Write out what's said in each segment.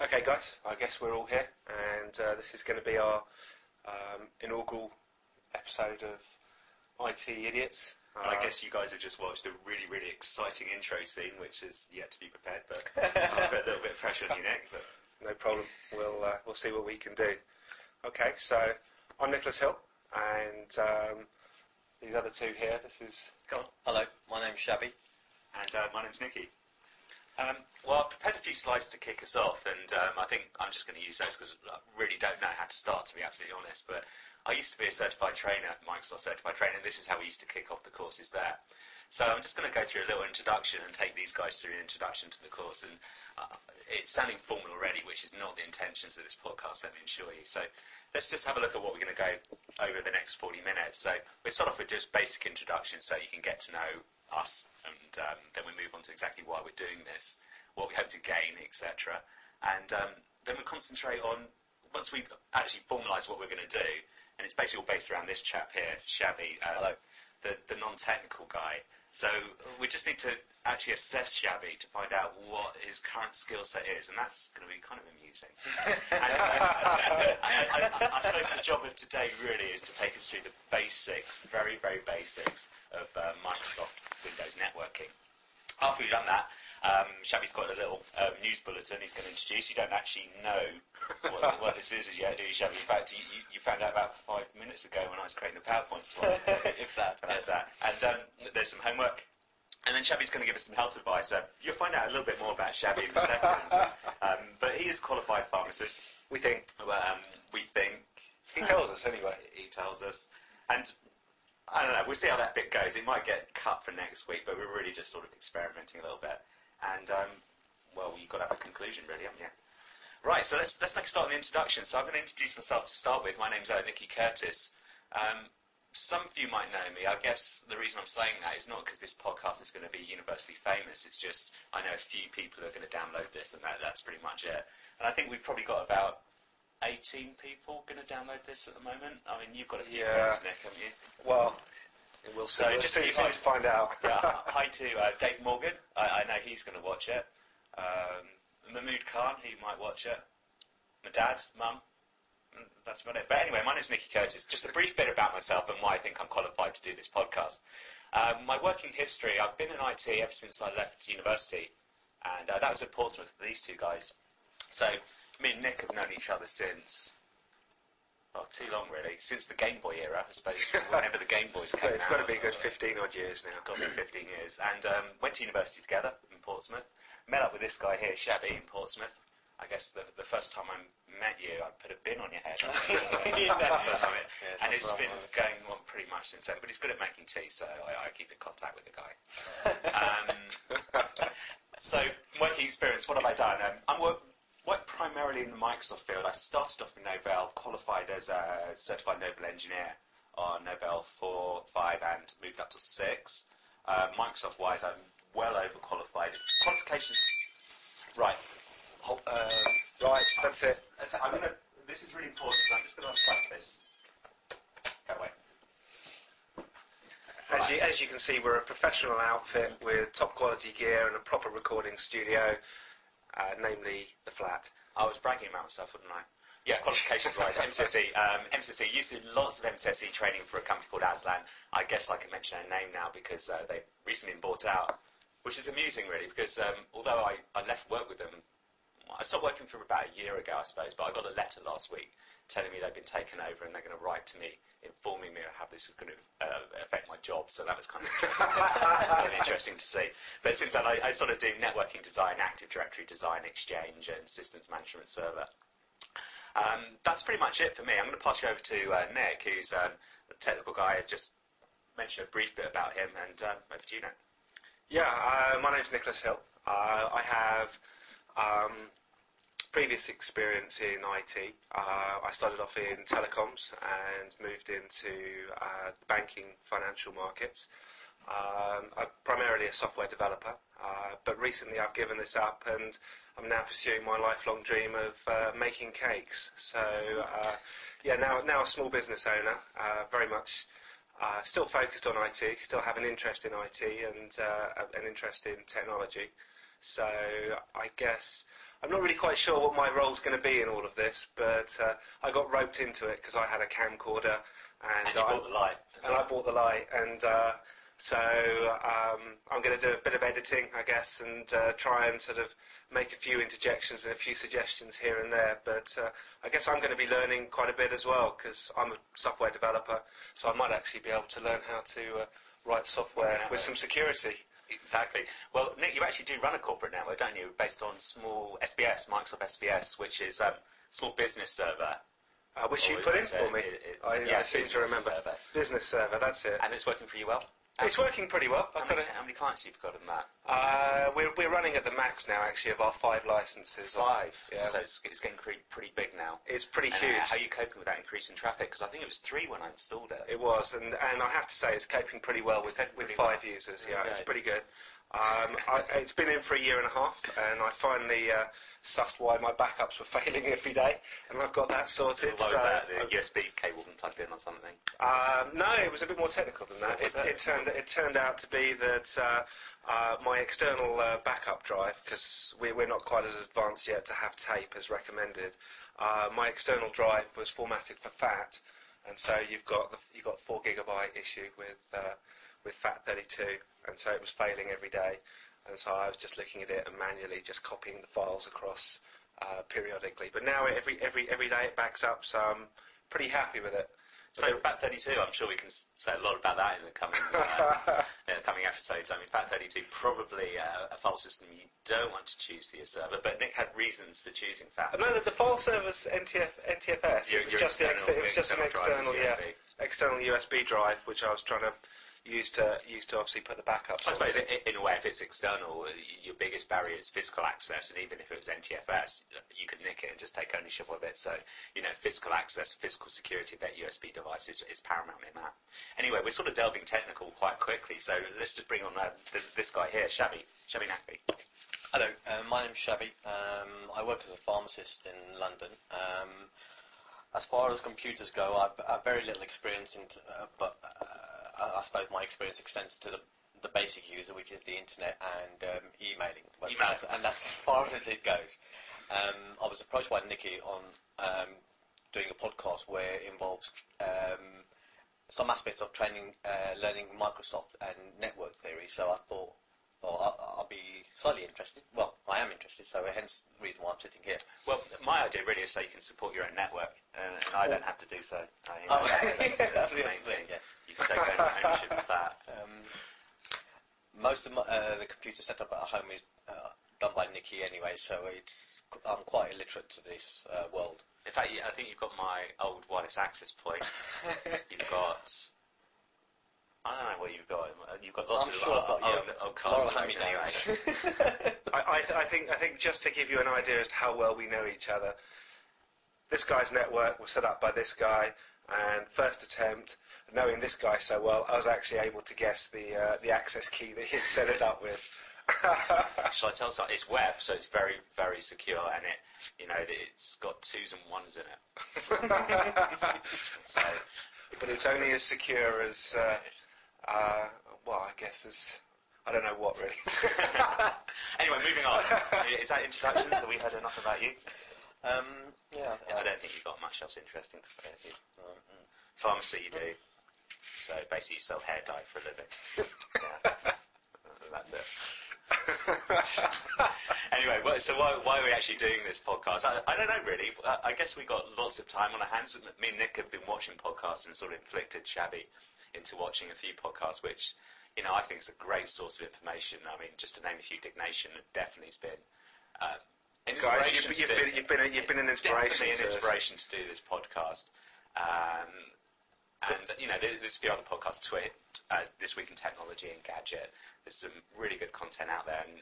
Okay guys, I guess we're all here, and this is going to be our inaugural episode of IT Idiots. I guess you guys have just watched a really, really exciting intro scene, which is yet to be prepared, but just to put a little bit of pressure on you, Nick. But no problem, we'll see what we can do. Okay, so I'm Nicholas Hill, and these other two here, this is... Go on. Hello, my name's Shabby. And my name's Nicky. Well, I've prepared a few slides to kick us off, and I think I'm just going to use those because I really don't know how to start, to be absolutely honest. But I used to be a certified trainer, Microsoft certified trainer, and this is how we used to kick off the courses there. So I'm just going to go through a little introduction and take these guys through an introduction to the course. And it's sounding formal already, which is not the intentions of this podcast, let me assure you. So let's just have a look at what we're going to go over the next 40 minutes. So we'll start off with just basic introduction so you can get to know us, and then we move on to exactly why we're doing this, what we hope to gain, etc. And then we concentrate on, once we actually formalise what we're going to do, and it's basically all based around this chap here, Shabby, the non-technical guy. So we just need to actually assess Shabby to find out what his current skill set is, and that's going to be kind of amusing. I suppose the job of today really is to take us through the basics, very, very basics of Microsoft Windows networking. After we've done that, Shabby's got a little news bulletin he's going to introduce. You don't actually know what this is as yet, do you, Shabby? In fact, you found out about 5 minutes ago when I was creating the PowerPoint slide. If that. That's that. And there's some homework. And then Shabby's going to give us some health advice. You'll find out a little bit more about Shabby in a second. But he is a qualified pharmacist. We think. We think. He tells us anyway. He tells us. And I don't know, we'll see how that bit goes. It might get cut for next week, but we're really just sort of experimenting a little bit. And, well, you've got to have a conclusion, really, haven't you? Right, so let's make a start on the introduction. So I'm going to introduce myself to start with. My name's Nicky Curtis. Some of you might know me. I guess the reason I'm saying that is not because this podcast is going to be universally famous. It's just I know a few people who are going to download this, and that's pretty much it. And I think we've probably got about 18 people going to download this at the moment. I mean, you've got a few friends, Nick, haven't you? Well, we'll see. So We'll just see, soon find out. Yeah, hi to Dave Morgan. I know he's going to watch it. Mahmood Khan, he might watch it. My dad, mum. That's about it. But anyway, my name's Nicky Curtis. Just a brief bit about myself and why I think I'm qualified to do this podcast. My working history, I've been in IT ever since I left university. And that was at Portsmouth, these two guys. So me and Nick have known each other since... well, too long, really. Since the Game Boy era, I suppose, whenever the Game Boys came out. It's got to be a good 15-odd years now. It's got to be 15 years. And went to university together in Portsmouth. Met up with this guy here, Shabby, in Portsmouth. I guess the first time I met you, I put a bin on your head. That's the first time. And it's been going on pretty much since then. But he's good at making tea, so I keep in contact with the guy. So, working experience, what have I done? I work primarily in the Microsoft field. I started off in Novell, qualified as a certified Novell engineer on Novell 4, 5, and moved up to 6. Microsoft-wise, I'm well overqualified. Qualifications, right. Right, that's it. This is really important, so I'm just going to unplug this. Go away. As you can see, we're a professional outfit with top quality gear and a proper recording studio, namely the Flat. I was bragging about myself, wouldn't I? Yeah, qualifications-wise, MCSE. MCSE used to do lots of MCSE training for a company called Aslan. I guess I can mention their name now because they've recently been bought out, which is amusing, really, because although I left work with them, I stopped working for about a year ago, I suppose, but I got a letter last week telling me they've been taken over and they're going to write to me informing me of how this is going to affect my job, so that was kind of interesting. It's kind of interesting to see. But since then, I sort of do networking design, Active Directory design, Exchange, and systems management server. That's pretty much it for me. I'm going to pass you over to Nick, who's the technical guy. I just mentioned a brief bit about him, and over to you, Nick. Yeah, my name's Nicholas Hill. I have previous experience in IT. I started off in telecoms and moved into the banking financial markets. I'm primarily a software developer, but recently I've given this up and I'm now pursuing my lifelong dream of making cakes. So, now a small business owner, very much still focused on IT, still have an interest in IT and an interest in technology. So I guess I'm not really quite sure what my role's going to be in all of this, but I got roped into it because I had a camcorder And you bought the light. and I bought the light, and so I'm going to do a bit of editing, I guess, and try and sort of make a few interjections and a few suggestions here and there. But I guess I'm going to be learning quite a bit as well, because I'm a software developer, so I might actually be able to learn how to write software with some security. Exactly. Well, Nick, you actually do run a corporate network, don't you, based on small SBS, Microsoft SBS, which is small business server. Which you put in for me. I seem to remember. Server. Business server, that's it. And it's working for you well? It's working pretty well. How many clients you've got in that? We're running at the max now, actually, of our 5 licenses. 5? Yeah. So it's getting pretty big now. It's pretty And, huge. how are you coping with that increase in traffic? Because I think it was 3 when I installed it. It was, and I have to say it's coping pretty well with 5 users. Yeah, it's pretty good. It's been in for a year and a half, and I finally sussed why my backups were failing every day, and I've got that sorted. What was that? The USB cable wasn't plugged in or something? No, it was a bit more technical than that. It turned out to be that my external backup drive, because we're not quite as advanced yet to have tape as recommended, my external drive was formatted for FAT, and so you've got 4 gigabyte issue with FAT32, and so it was failing every day, and so I was just looking at it and manually just copying the files across periodically. But now every day it backs up, so I'm pretty happy with it. So FAT32, I'm sure we can say a lot about that in the coming coming episodes. I mean, FAT32 probably a file system you don't want to choose for your server, but Nick had reasons for choosing FAT. No, the file server's NTFS. It was just an external USB drive, which I was trying to use to obviously put the backups. I suppose in a way, if it's external, your biggest barrier is physical access, and even if it was NTFS, you could nick it and just take ownership of it. So, physical access, physical security of that USB device is paramount in that. Anyway, we're sort of delving technical quite quickly, so let's just bring on this guy here, Shabby Naqvi. Hello, my name's Shabby. I work as a pharmacist in London. As far as computers go, I've very little experience but I suppose my experience extends to the basic user, which is the internet and emailing. And that's as far as it goes. I was approached by Nikki on doing a podcast where it involves some aspects of training, learning Microsoft and network theory. So I thought, I'll be slightly interested. Well, I am interested, so hence the reason why I'm sitting here. Well, my idea really is so you can support your own network, and I don't have to do so. That's the main thing. Yeah. You can take ownership of that. Most of the computer setup at home is done by Nikki anyway, so I'm quite illiterate to this world. In fact, I think you've got my old wireless access point. You've got... I don't know what you've got. You've got lots of old cards anyway. I think just to give you an idea as to how well we know each other, this guy's network was set up by this guy, and first attempt, knowing this guy so well, I was actually able to guess the access key that he'd set it up with. Shall I tell you something? It's web, so it's very, very secure, and it's got 2s and 1s in it. So, but it's only as secure as, I guess as, I don't know what really. Anyway, moving on. Is that introduction? So we heard enough about you? Yeah. I don't think you've got much else interesting to say. Pharmacy you do. So basically you sell hair dye for a living. Yeah. That's it. Anyway, so why are we actually doing this podcast? I don't know really. I guess we got lots of time on our hands. Me and Nick have been watching podcasts and sort of inflicted Shabby into watching a few podcasts, which I think is a great source of information. I mean, just to name a few, Dick Nation definitely has been Guys, you've been an inspiration. Definitely an inspiration to do this podcast. And, there's a few other podcasts, This Week in Technology and Gadget. There's some really good content out there, and,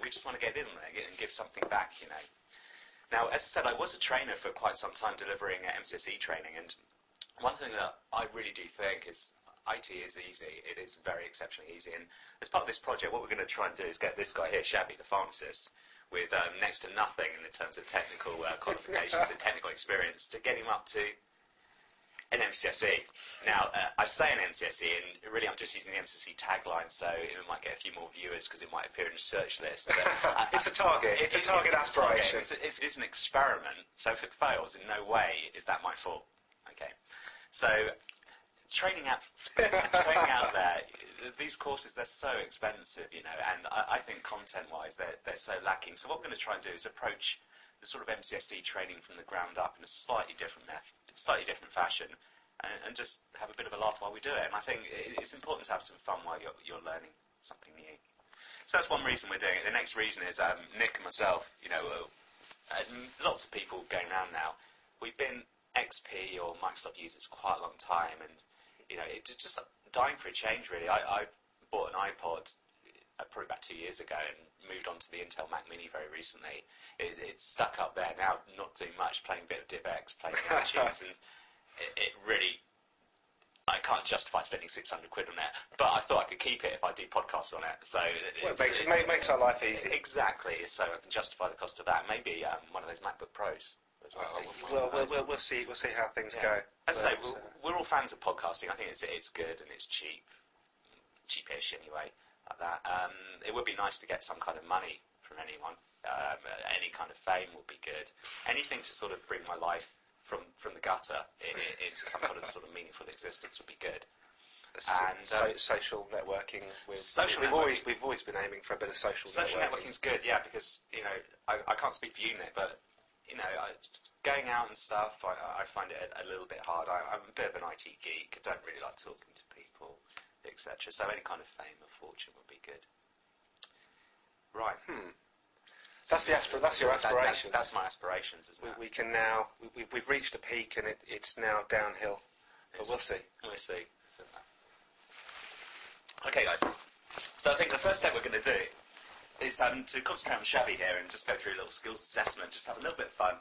we just want to get in there and give something back, Now, as I said, I was a trainer for quite some time delivering MCSE training, and one thing that I really do think is IT is easy. It is very exceptionally easy, and as part of this project, what we're going to try and do is get this guy here, Shabby, the pharmacist, with next to nothing in terms of technical qualifications and technical experience, to get him up to an MCSE. Now, I say an MCSE, and really I'm just using the MCSE tagline, so it might get a few more viewers because it might appear in a search list. But, it's a target. It's a target aspiration. It is an experiment, so if it fails, in no way is that my fault. Okay, so training out there, these courses, they're so expensive, and I think content-wise they're so lacking. So what we're going to try and do is approach the sort of MCSE training from the ground up in a slightly different fashion, and just have a bit of a laugh while we do it. And I think it's important to have some fun while you're learning something new. So that's one reason we're doing it. The next reason is Nick and myself, as lots of people going around now, we've been XP or Microsoft users for quite a long time, and it's just dying for a change, really. I bought an iPod probably about 2 years ago and moved on to the Intel Mac Mini very recently. It's stuck up there now, not doing much, playing a bit of DivX, playing iTunes, and it really, I can't justify spending 600 quid on it, but I thought I could keep it if I do podcasts on it. So it makes our life easy. Exactly, so I can justify the cost of that. Maybe one of those MacBook Pros. We'll see how things go. As I say, we're all fans of podcasting. I think it's good and it's cheapish anyway. Like that. It would be nice to get some kind of money from anyone. Any kind of fame would be good. Anything to sort of bring my life from the gutter into some kind of sort of meaningful existence would be good. And social networking. We've always been aiming for a bit of social networking. Social networking's good, yeah, because I can't speak for you, Nick, but going out and stuff, I find it a little bit hard. I'm a bit of an IT geek. I don't really like talking to people, etc. So any kind of fame or fortune would be good. Right. That's your aspiration. That's my aspirations, isn't it? We can now. We've reached a peak, and it's now downhill. But we'll see. We'll see. Okay, guys. So I think the first step we're going to do is to concentrate on Shabby here and just go through a little skills assessment, just have a little bit of fun.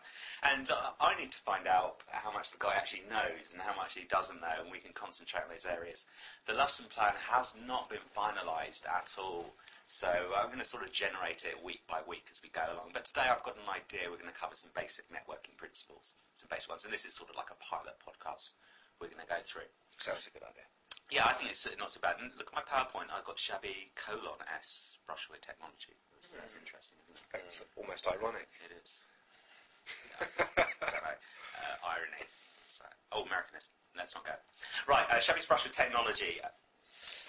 And I need to find out how much the guy actually knows and how much he doesn't know, and we can concentrate on those areas. The lesson plan has not been finalised at all, so I'm going to sort of generate it week by week as we go along. But today I've got an idea. We're going to cover some basic networking principles, some basic ones, and this is sort of like a pilot podcast we're going to go through. Sounds a good idea. Yeah, I think it's not so bad. And look at my PowerPoint. I've got Shabby :S Brushwood Technology. That's interesting, isn't it? It's almost ironic. It is. Yeah, I don't know. Irony. So, Americanism. Let's not go. Right, Shabby's Brushwood Technology.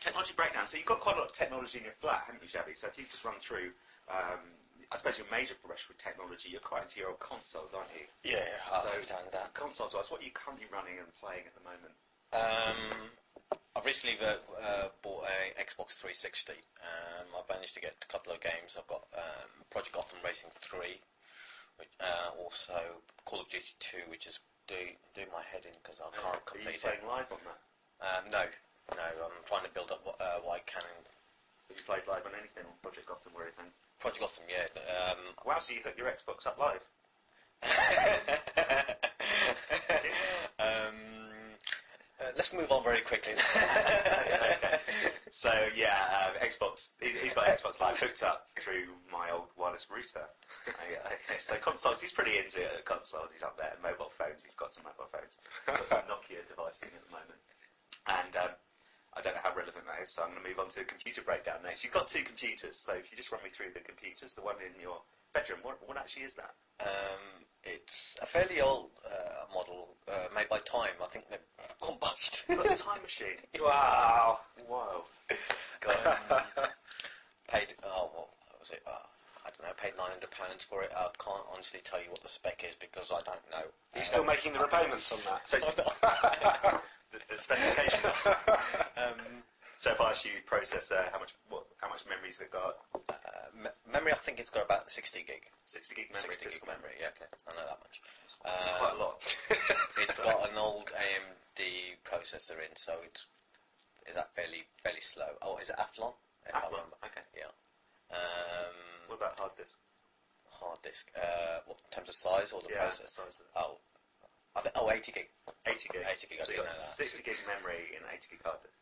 Technology breakdown. So you've got quite a lot of technology in your flat, haven't you, Shabby? So if you just run through, I suppose your major Brushwood Technology, you're quite into your old consoles, aren't you? Yeah, so I've done that. Consoles-wise, what are you currently running and playing at the moment? I've recently bought a Xbox 360. I've managed to get a couple of games. I've got Project Gotham Racing 3, which, also Call of Duty 2, which is doing my head in because I can't complete it. Are you playing live on that? No, I'm trying to build up what I can. Have you played live on anything on Project Gotham or anything? Project Gotham, yeah. Wow, so you hooked your Xbox up live? Let's move on very quickly. Okay. So yeah, Xbox. He's got Xbox Live hooked up through my old wireless router. Okay, so consoles. He's pretty into consoles. He's up there. Mobile phones. He's got some mobile phones. He's got some Nokia devices at the moment. And I don't know how relevant that is. So I'm going to move on to a computer breakdown next. You've got two computers. So if you just run me through the computers, the one in your bedroom. What actually is that? It's a fairly old model made by Time. I think they've gone bust. You've got a time machine. Wow. Wow. Paid. What was it? I don't know. Paid £900 for it. I can't honestly tell you what the spec is because I don't know. Are you still making the repayments on that? So the specifications. So if I ask you processor, how much memory's it got? Memory, I think it's got about 60 gig. 60 gig memory. 60 gig memory, yeah. Okay. I know that much. It's quite a lot. It's got an old AMD processor in, so is that fairly slow? Oh, is it Athlon? If I Athlon, remember. okay. Yeah. What about hard disk? Hard disk. What, in terms of size or the processor? Size of it. Oh, 80 gig. 80 gig. 80 gig. I So didn't you've got know that. 60 gig memory in 80 gig hard disk.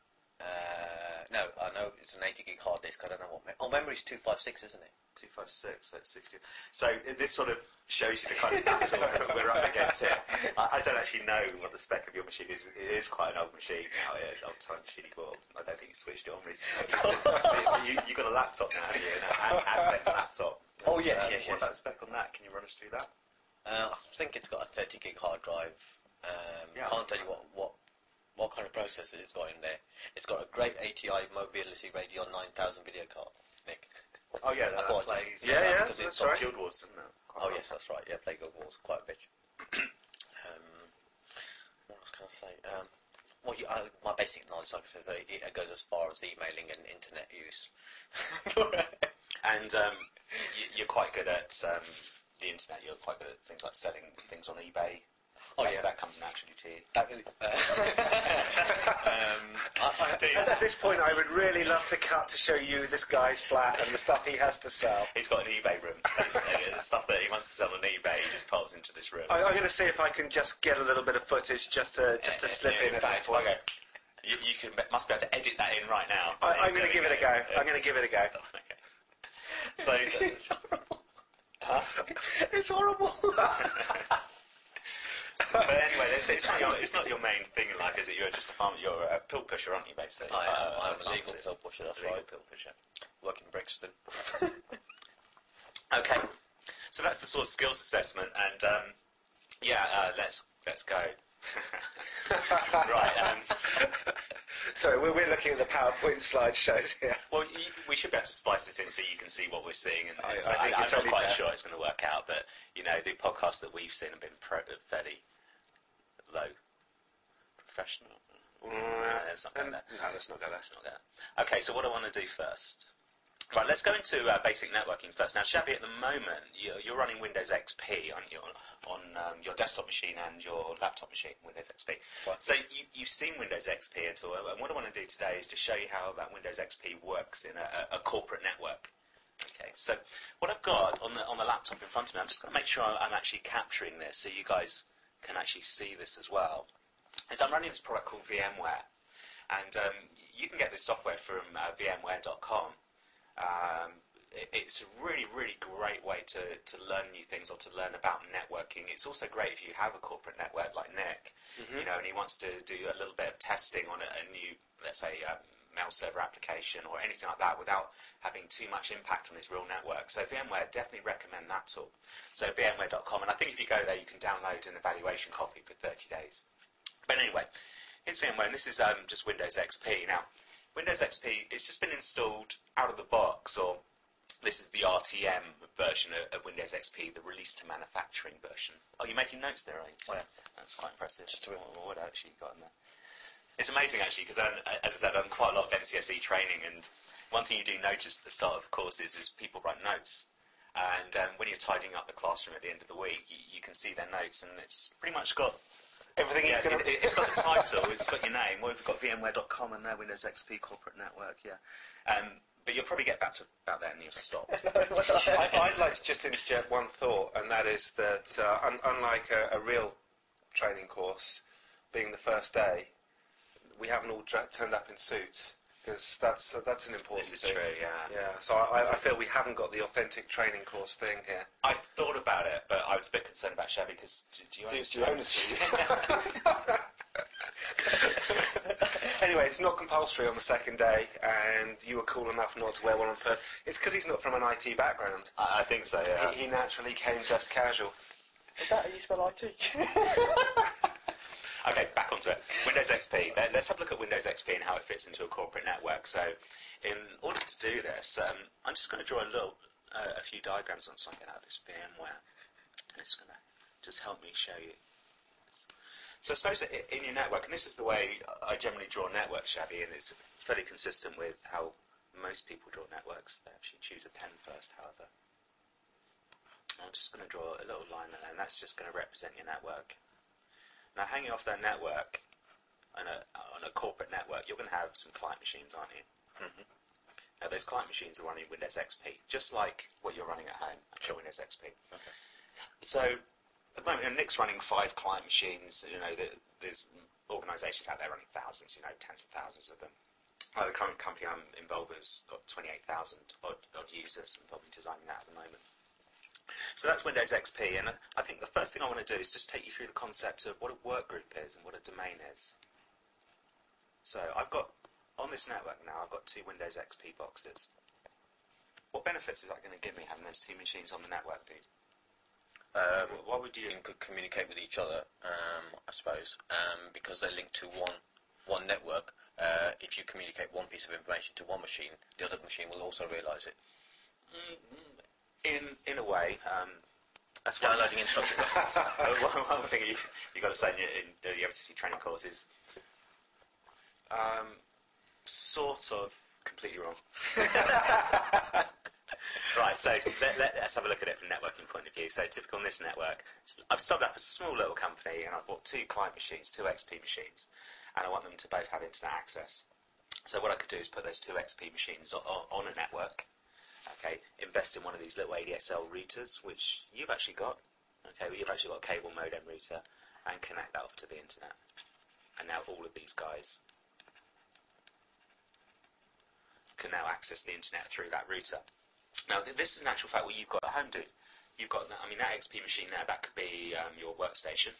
No, I know it's an 80 gig hard disk. I don't know what. Memory's 256, isn't it? 256, so it's 60. So this sort of shows you the kind of battle we're up against here. I don't actually know what the spec of your machine is. It is quite an old machine now. It's an old-time machine you bought. I don't think you switched it on recently. You've got a laptop now, haven't you? And a laptop. Oh, yes. What about the spec on that? Can you run us through that? I think it's got a 30 gig hard drive. Can't tell you what kind of processor it's got in there. It's got a great ATI Mobility Radeon 9000 video card, Nick. Oh yeah, I thought it plays. because that's it's right. Guild Wars, isn't it? Oh yes, that's right. Yeah, play Guild Wars quite a bit. What else can I say? Well, my basic knowledge, like I said, it goes as far as emailing and internet use. And you're quite good at the internet. You're quite good at things like selling things on eBay. Oh yeah, that comes naturally to you. At this point, I would really love to cut to show you this guy's flat and the stuff he has to sell. He's got an eBay room. The stuff that he wants to sell on eBay, he just pops into this room. I'm going to see if I can just get a little bit of footage just to slip in at this point. Okay. You must be able to edit that in right now. I'm going to give it a go. I'm going to give it a go. Okay. So it's horrible. Huh? It's horrible. But anyway, it's not your main thing in life, is it? You're just a farmer. You're a pill pusher, aren't you, basically? I'm a legal pill pusher, that's right. Pill pusher. Work in Brixton. Okay, so that's the sort of skills assessment, and let's go. Right. Sorry, we're looking at the PowerPoint slideshows here. Well, we should be able to splice this in so you can see what we're seeing. And I so think I'm it's not only quite fair. sure it's going to work out, but the podcasts that we've seen have been fairly low professional. Let's not go there. No, let's not go there. Let's not go there. Okay, so what I want to do first. Right, let's go into basic networking first. Now, Shabby, at the moment, you're running Windows XP on your desktop machine and your laptop machine, Windows XP. Right. So you've seen Windows XP at all, and what I want to do today is to show you how that Windows XP works in a corporate network. Okay, so what I've got on the laptop in front of me, I'm just going to make sure I'm actually capturing this so you guys can actually see this as well, is I'm running this product called VMware, and you can get this software from VMware.com. It's a really, really great way to learn new things or to learn about networking. It's also great if you have a corporate network like Nick, and he wants to do a little bit of testing on a new, let's say, mail server application or anything like that without having too much impact on his real network. So VMware, definitely recommend that tool. So VMware.com, and I think if you go there, you can download an evaluation copy for 30 days. But anyway, here's VMware, and this is just Windows XP. Now, Windows XP, it's just been installed out of the box, or this is the RTM version of Windows XP, the release to manufacturing version. Oh, you're making notes there, are you? Yeah. That's quite impressive. Just what actually you got in there? It's amazing, actually, because as I said, I've done quite a lot of NCSE training, and one thing you do notice at the start of courses is people write notes. And when you're tidying up the classroom at the end of the week, you can see their notes, and it's pretty much got Everything yeah, he's going to... it's got the title, it's got your name. Well, we've got VMware.com and there, Windows XP Corporate Network, yeah. But you'll probably get back to about that and you'll stop. I'd like to just interject one thought, and that is that unlike a real training course, being the first day, we haven't all turned up in suits, because that's an important This is thing. true, yeah. Yeah, so I feel we haven't got the authentic training course thing here. I thought about it, but I was a bit concerned about Shabby, because do you own a suit? Anyway, it's not compulsory on the second day, and you were cool enough not to wear one on first. It's because he's not from an IT background. I think so, yeah. He naturally came dressed casual. Is that how you spell IT? Okay, back onto it. Windows XP. Let's have a look at Windows XP and how it fits into a corporate network. So, in order to do this, I'm just going to draw a few diagrams on something out of this VMware, and it's going to just help me show you. So I suppose that in your network, and this is the way I generally draw networks, Shabby, and it's fairly consistent with how most people draw networks. They actually choose a pen first, however. I'm just going to draw a little line there, and that's just going to represent your network. Now, hanging off that network, on a corporate network, you're going to have some client machines, aren't you? Mhm. Now, those client machines are running Windows XP, just like what you're running at home, Sure. Windows XP. Okay. So, at the moment, Nick's running 5 client machines. There's organisations out there running thousands, tens of thousands of them. The current company I'm involved with has got 28,000 odd users, and probably designing that at the moment. So that's Windows XP, and I think the first thing I want to do is just take you through the concept of what a workgroup is and what a domain is. So I've got, on this network now, I've got 2 Windows XP boxes. What benefits is that going to give me having those 2 machines on the network, dude? What would you... You could communicate with each other, I suppose, because they're linked to one network. If you communicate one piece of information to one machine, the other machine will also realise it. In a way, that's downloading instruction. One thing you've got to say in the MCT training course is sort of completely wrong. Right, so let's have a look at it from a networking point of view. So typical on this network, I've started up a small little company and I've bought 2 client machines, 2 XP machines, and I want them to both have internet access. So what I could do is put those 2 XP machines on a network, okay, invest in one of these little ADSL routers, which you've actually got, okay, you've actually got a cable modem router, and connect that off to the internet. And now all of these guys can now access the internet through that router. Now, this is in actual fact what you've got at home, dude. You've got, that XP machine there, that could be your workstation,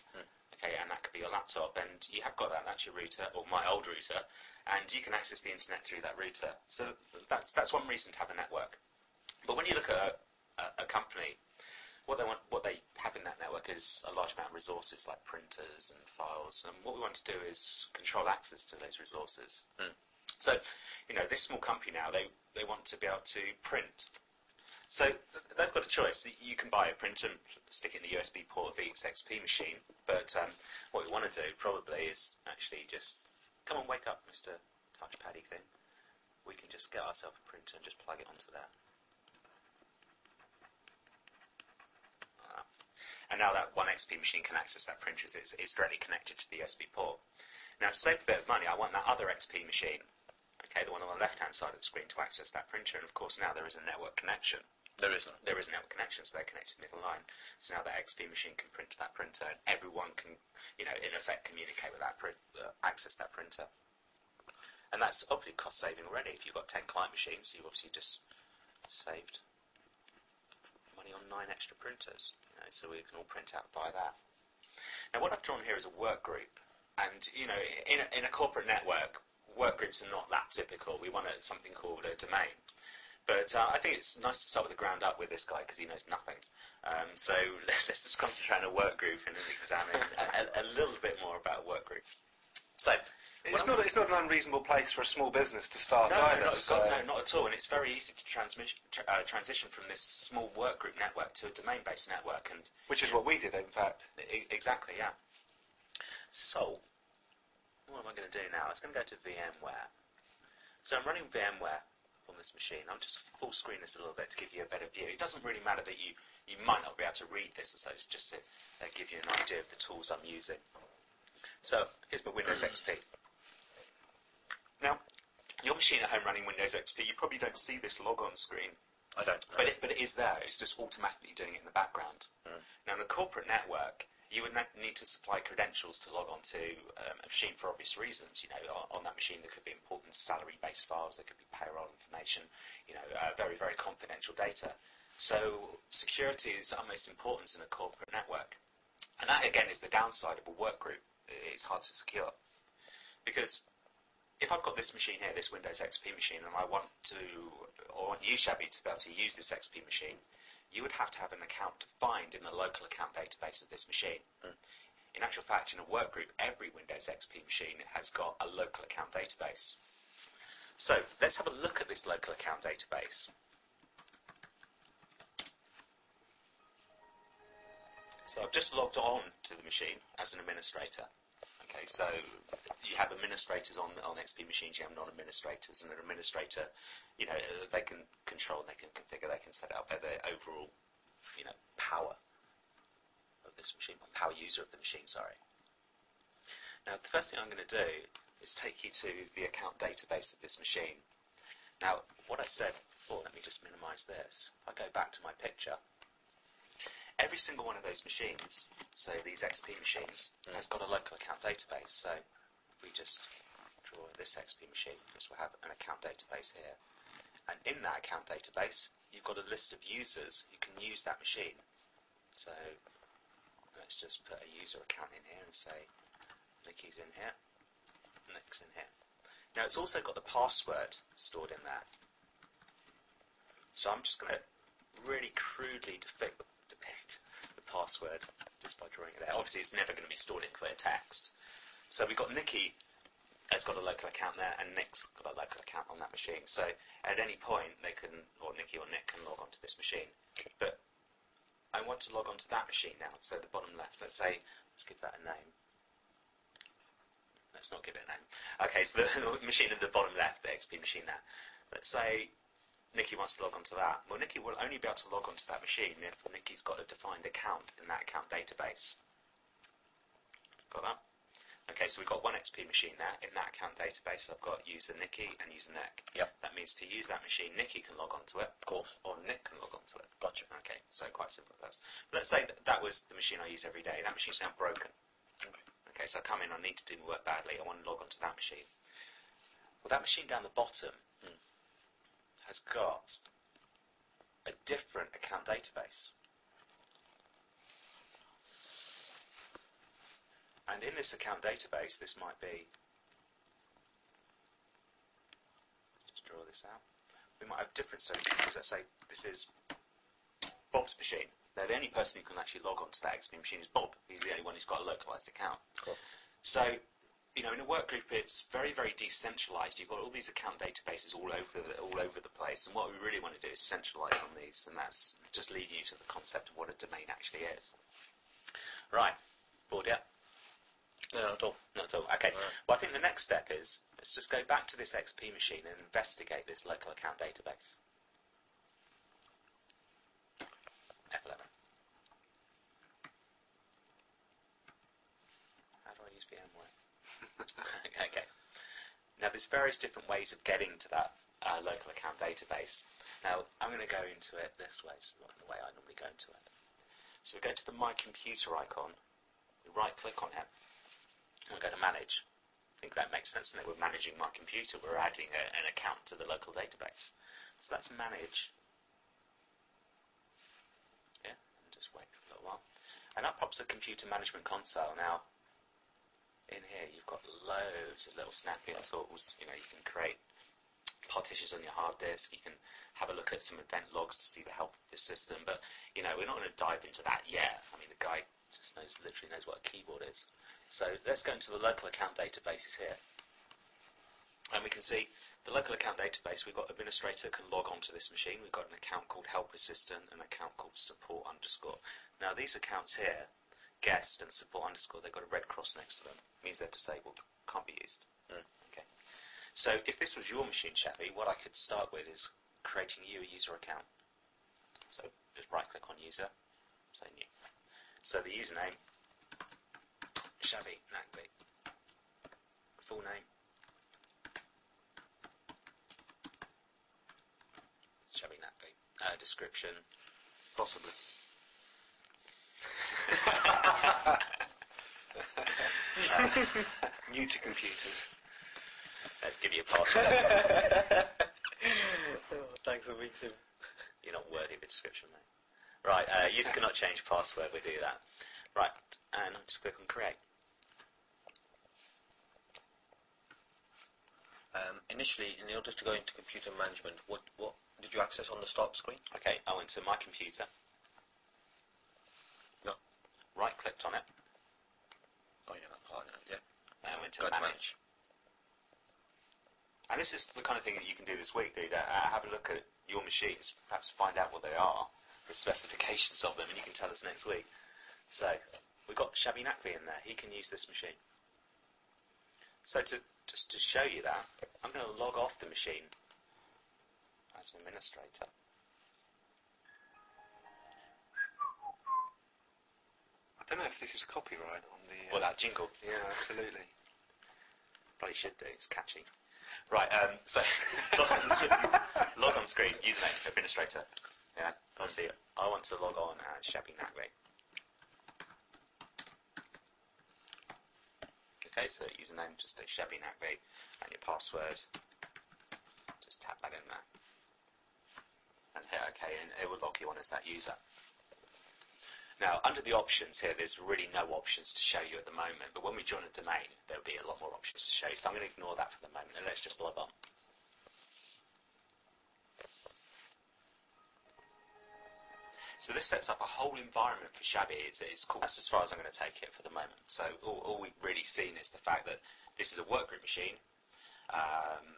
okay, and that could be your laptop, and you have got that, that's your router, or my old router, and you can access the internet through that router. So that's one reason to have a network. But when you look at a company, what they have in that network is a large amount of resources like printers and files, and what we want to do is control access to those resources. So, this small company now, they want to be able to print. So they've got a choice. You can buy a printer and stick it in the USB port of the XP machine, but what we want to do probably is actually just, come on, wake up, Mr. Touchpaddy thing. We can just get ourselves a printer and just plug it onto there. And now that one XP machine can access that printer, it's directly connected to the USB port. Now, to save a bit of money, I want that other XP machine, okay, the one on the left-hand side of the screen, to access that printer. And, of course, now there is a network connection. There is a network connection, so they're connected middle line. So now that XP machine can print to that printer, and everyone can, in effect, communicate with that access that printer. And that's obviously cost-saving already. If you've got 10 client machines, you've obviously just saved money on 9 extra printers. So we can all print out by that. Now, what I've drawn here is a work group. And, in a corporate network, work groups are not that typical. We want something called a domain. But I think it's nice to start with the ground up with this guy because he knows nothing. So let's just concentrate on a work group and examine a little bit more about a work group. So it's not an unreasonable place for a small business to start either. No, not at all. And it's very easy to transition from this small work group network to a domain-based network, and which is what we did, in fact. Exactly, yeah. So what am I going to do now? I'm going to go to VMware. So I'm running VMware on this machine. I'm just full screen this a little bit to give you a better view. It doesn't really matter that you might not be able to read this, so it's just to give you an idea of the tools I'm using. So here's my Windows XP. Now, your machine at home running Windows XP, you probably don't see this log on screen. I don't. But it is there. It's just automatically doing it in the background. Now, in a corporate network, you would need to supply credentials to log on to a machine for obvious reasons. On that machine there could be important salary-based files, there could be payroll information, very, very confidential data. So security is utmost importance in a corporate network. And that, again, is the downside of a work group. It's hard to secure. Because if I've got this machine here, this Windows XP machine, and I want you, Shabby, to be able to use this XP machine, you would have to have an account defined in the local account database of this machine. In actual fact, in a work group, every Windows XP machine has got a local account database. So let's have a look at this local account database. So I've just logged on to the machine as an administrator. Okay, so you have administrators on XP machines, you have non-administrators, and an administrator, they can control, they can configure, they can set up their overall, power of this machine, power user of the machine, sorry. Now, the first thing I'm going to do is take you to the account database of this machine. Now, what I said before, let me just minimise this. If I go back to my picture, every single one of those machines, so these XP machines, has got a local account database. So if we just draw this XP machine, this will have an account database here. And in that account database, you've got a list of users who can use that machine. So let's just put a user account in here and say Nicky's in here, Nick's in here. Now it's also got the password stored in there. So I'm just going to really crudely depict the password just by drawing it there. Obviously it's never going to be stored in clear text. So we've got Nicky has got a local account there, and Nick's got a local account on that machine. So at any point they can, or Nicky or Nick can log onto this machine. Okay. But I want to log onto that machine now. So the bottom left, let's give that a name. Let's not give it a name. Okay, so the machine at the bottom left, the XP machine there. Let's say Nicky wants to log onto that. Well, Nicky will only be able to log onto that machine if Nicky's got a defined account in that account database. Got that? Okay, so we've got one XP machine there. In that account database, I've got user Nicky and user Nick. Yep. That means to use that machine, Nicky can log onto it. Of course. Or Nick can log onto it. Gotcha. Okay, so quite simple at first. Let's say that was the machine I use every day. That machine's now broken. Okay, so I come in, I need to do my work badly, I want to log onto that machine. Well, that machine down the bottom has got a different account database. And in this account database, this might be, let's just draw this out, we might have different sections. Let's say this is Bob's machine. They're the only person who can actually log onto that XP machine is Bob. He's the only one who's got a localized account. Cool. So, in a work group, it's very, very decentralized. You've got all these account databases all over the place, and what we really want to do is centralize on these, and that's just leading you to the concept of what a domain actually is. Right, bored yet? No, not at all. Not at all. Okay. No. Well, I think the next step is let's just go back to this XP machine and investigate this local account database. F11. How do I use VMware? Okay. Now, there's various different ways of getting to that local account database. Now, I'm going to go into it this way. It's not the way I normally go into it. So we go to the My Computer icon. We right-click on it. And we go to Manage. I think that makes sense. And we're managing My Computer. We're adding an account to the local database. So that's Manage. Yeah, and just wait for a little while. And up pops a computer management console. Now, in here you've got loads of little snappy tools. You can create partitions on your hard disk. You can have a look at some event logs to see the health of the system. But, we're not going to dive into that yet. I mean, the guy just literally knows what a keyboard is. So let's go into the local account databases here. And we can see the local account database, we've got administrator can log onto this machine. We've got an account called help assistant and an account called support underscore. Now these accounts here, guest and support underscore, they've got a red cross next to them. It means they're disabled, can't be used. Okay. So if this was your machine, Shabby, what I could start with is creating you a user account. So just right click on user, say new. So the username, Shabby Naqvi. Full name, Shabby Naqvi. Description, Possibly. New to computers. Let's give you a password. Thanks for mixing. You're not worthy of a description, mate. Right, user cannot change password. We do that. Right, and just click on create. Initially, in order to go into computer management, what did you access on the start screen? Okay, I went to My Computer. No. Right-clicked on it. Oh yeah, yeah. And went to Manage. And this is the kind of thing that you can do this week, dude. Have a look at your machines, perhaps find out what they are, the specifications of them, and you can tell us next week. So, we've got Shabby Naqvi in there. He can use this machine. So just to show you that, I'm going to log off the machine as an administrator. I don't know if this is copyright on the... Well, that jingle. Yeah, absolutely. Probably should do. It's catchy. Right. So log on screen. Username administrator. Yeah. Obviously, I want to log on as Shabby Nagby. Okay. So username, just a Shabby Nagby, and your password. Just tap that in there, and hit OK, and it will log you on as that user. Now, under the options here, there's really no options to show you at the moment, but when we join a domain, there'll be a lot more options to show you, so I'm going to ignore that for the moment, and let's just log on. So this sets up a whole environment for Shabby. It's cool. That's as far as I'm going to take it for the moment. So all we've really seen is the fact that this is a workgroup machine.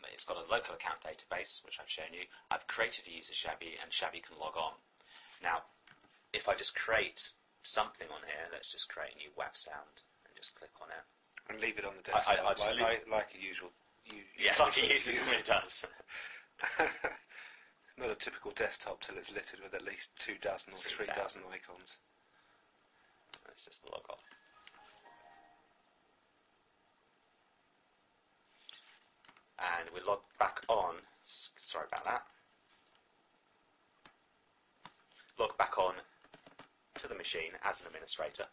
It's got a local account database, which I've shown you. I've created a user Shabby, and Shabby can log on. Now, if I just create something on here, let's just create a new WAV sound and just click on it. And leave it on the desktop, like a usual... like it usually does. Not a typical desktop till it's littered with at least 2 dozen or 3 dozen icons. Let's just log on. And we log back on. Sorry about that. Log back on to the machine as an administrator.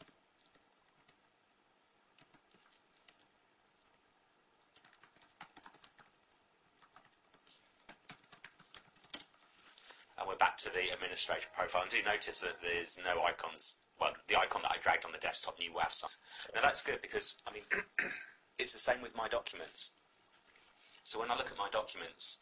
And we're back to the administrator profile. And do notice that there's no icons. Well, the icon that I dragged on the desktop, new WAV sign. Now that's good because, I mean, it's the same with my documents. So when I look at my documents,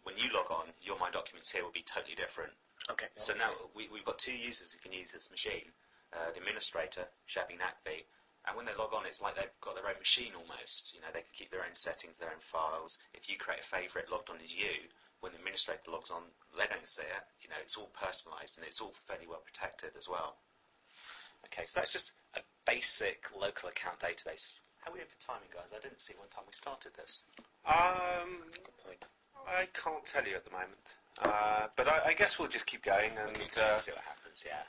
when you log on, your My Documents here will be totally different. Okay. So now we've got 2 users who can use this machine, the administrator, Shabby Nagby, and when they log on, it's like they've got their own machine almost. You know, they can keep their own settings, their own files. If you create a favourite logged on as you, when the administrator logs on, they don't see it. You know, it's all personalised and it's all fairly well protected as well. Okay, so that's just a basic local account database. How are we doing for timing, guys? I didn't see one time we started this. Good point. I can't tell you at the moment. But I guess we'll just keep going and see what happens, yeah.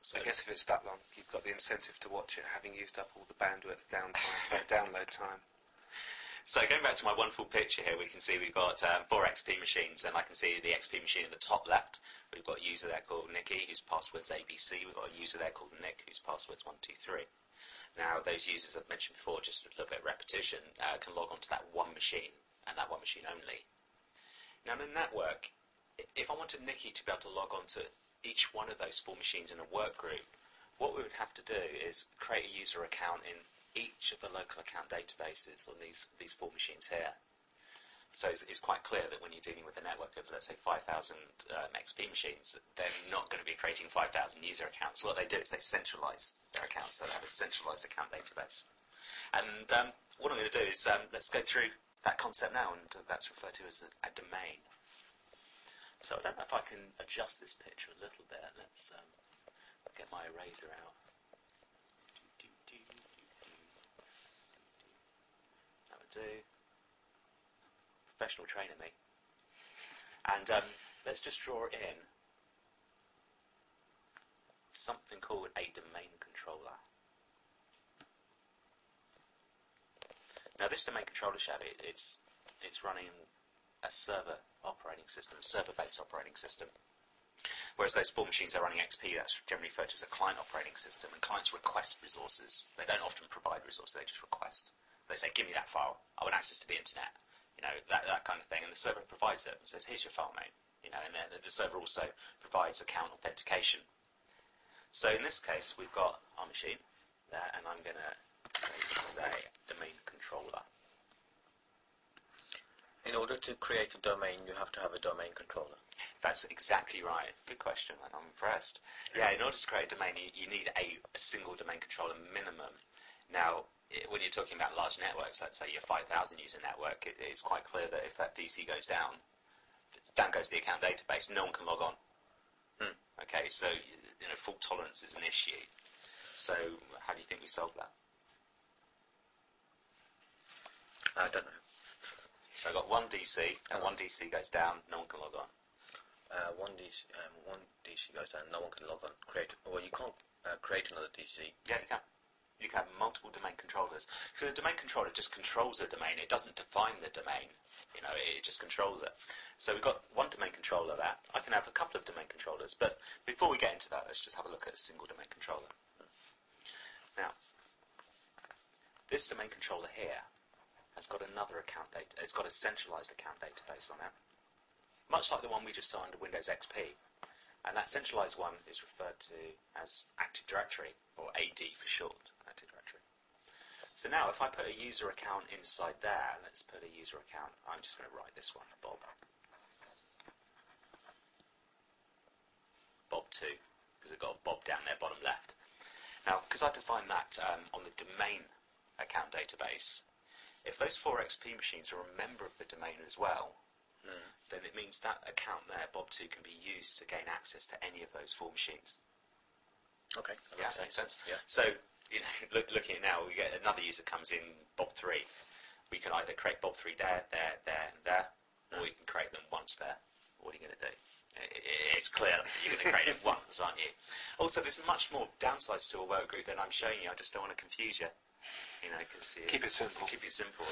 So I guess if it's that long, you've got the incentive to watch it, having used up all the bandwidth download time. So going back to my wonderful picture here, we can see we've got 4 XP machines, and I can see the XP machine at the top left. We've got a user there called Nikki, whose password's ABC. We've got a user there called Nick, whose password's 123. Now, those users I've mentioned before, just a little bit of repetition, can log on to that one machine, and that one machine only. Now, in a network, if I wanted Nikki to be able to log on to each one of those 4 machines in a work group, what we would have to do is create a user account in each of the local account databases on these 4 machines here. So it's quite clear that when you're dealing with a network of, let's say, 5,000 XP machines, they're not going to be creating 5,000 user accounts. What they do is they centralise their accounts, so they have a centralised account database. And what I'm going to do is let's go through that concept now, and that's referred to as a domain. So I don't know if I can adjust this picture a little bit. Let's get my eraser out. That would do. Professional trainer, me. And let's just draw in something called a domain controller. Now, this domain controller, Shabby, it's running a server operating system, server-based operating system. Whereas those 4 machines are running XP, that's generally referred to as a client operating system, and clients request resources. They don't often provide resources, they just request. They say, give me that file, I want access to the internet, you know, that kind of thing, and the server provides it and says, here's your file, mate. You know, and then the server also provides account authentication. So in this case, we've got our machine there, and I'm going to use a domain controller. In order to create a domain, you have to have a domain controller. That's exactly right. Good question, and I'm impressed. Yeah, in order to create a domain, you need a single domain controller minimum. Now, when you're talking about large networks, let's say your 5,000 user network, it is quite clear that if that DC goes down, down goes the account database, no one can log on. Okay, so you know, fault tolerance is an issue. So how do you think we solve that? I don't know. So I've got one DC, and one DC goes down, no one can log on. one DC goes down, no one can log on. You can't create another DC. Yeah, you can. You can have multiple domain controllers. So the domain controller just controls a domain. It doesn't define the domain. It just controls it. So we've got one domain controller there. I can have a couple of domain controllers, but before we get into that, let's just have a look at a single domain controller. Now, this domain controller here has got another account data. It's got a centralized account database on it, much like the one we just saw under Windows XP. And that centralized one is referred to as Active Directory, or AD for short, Active Directory. So now if I put a user account inside there, let's put a user account, I'm just going to write this one, Bob. Bob2, because we've got a Bob down there, bottom left. Now, because I defined that on the domain account database, if those 4 XP machines are a member of the domain as well, then it means that account there, Bob2, can be used to gain access to any of those 4 machines. Okay, that makes sense. Yeah. So, looking at now, we get another user comes in, Bob3. We can either create Bob3 there, and there, or we can create them once there. What are you going to do? It's clear that you're going to create it once, aren't you? Also, there's much more downsides to a workgroup than I'm showing you. I just don't want to confuse you. Keep it simple. Keep it simple.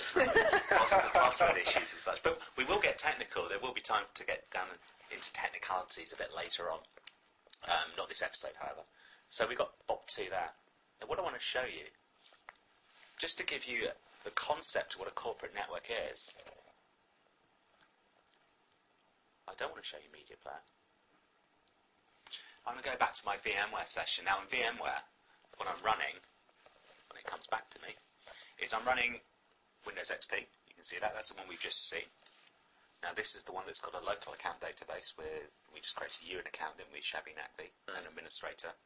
Password issues and such. But we will get technical. There will be time to get down into technicalities a bit later on. Not this episode, however. So we've got Bob2 there. Now what I want to show you, just to give you the concept of what a corporate network is, I don't want to show you Media Player. I'm going to go back to my VMware session. Now in VMware, what I'm running, when it comes back to me, is I'm running Windows XP. You can see that. That's the one we've just seen. Now this is the one that's got a local account database with, we just created you an account, didn't we, Shabby Nagby, an administrator.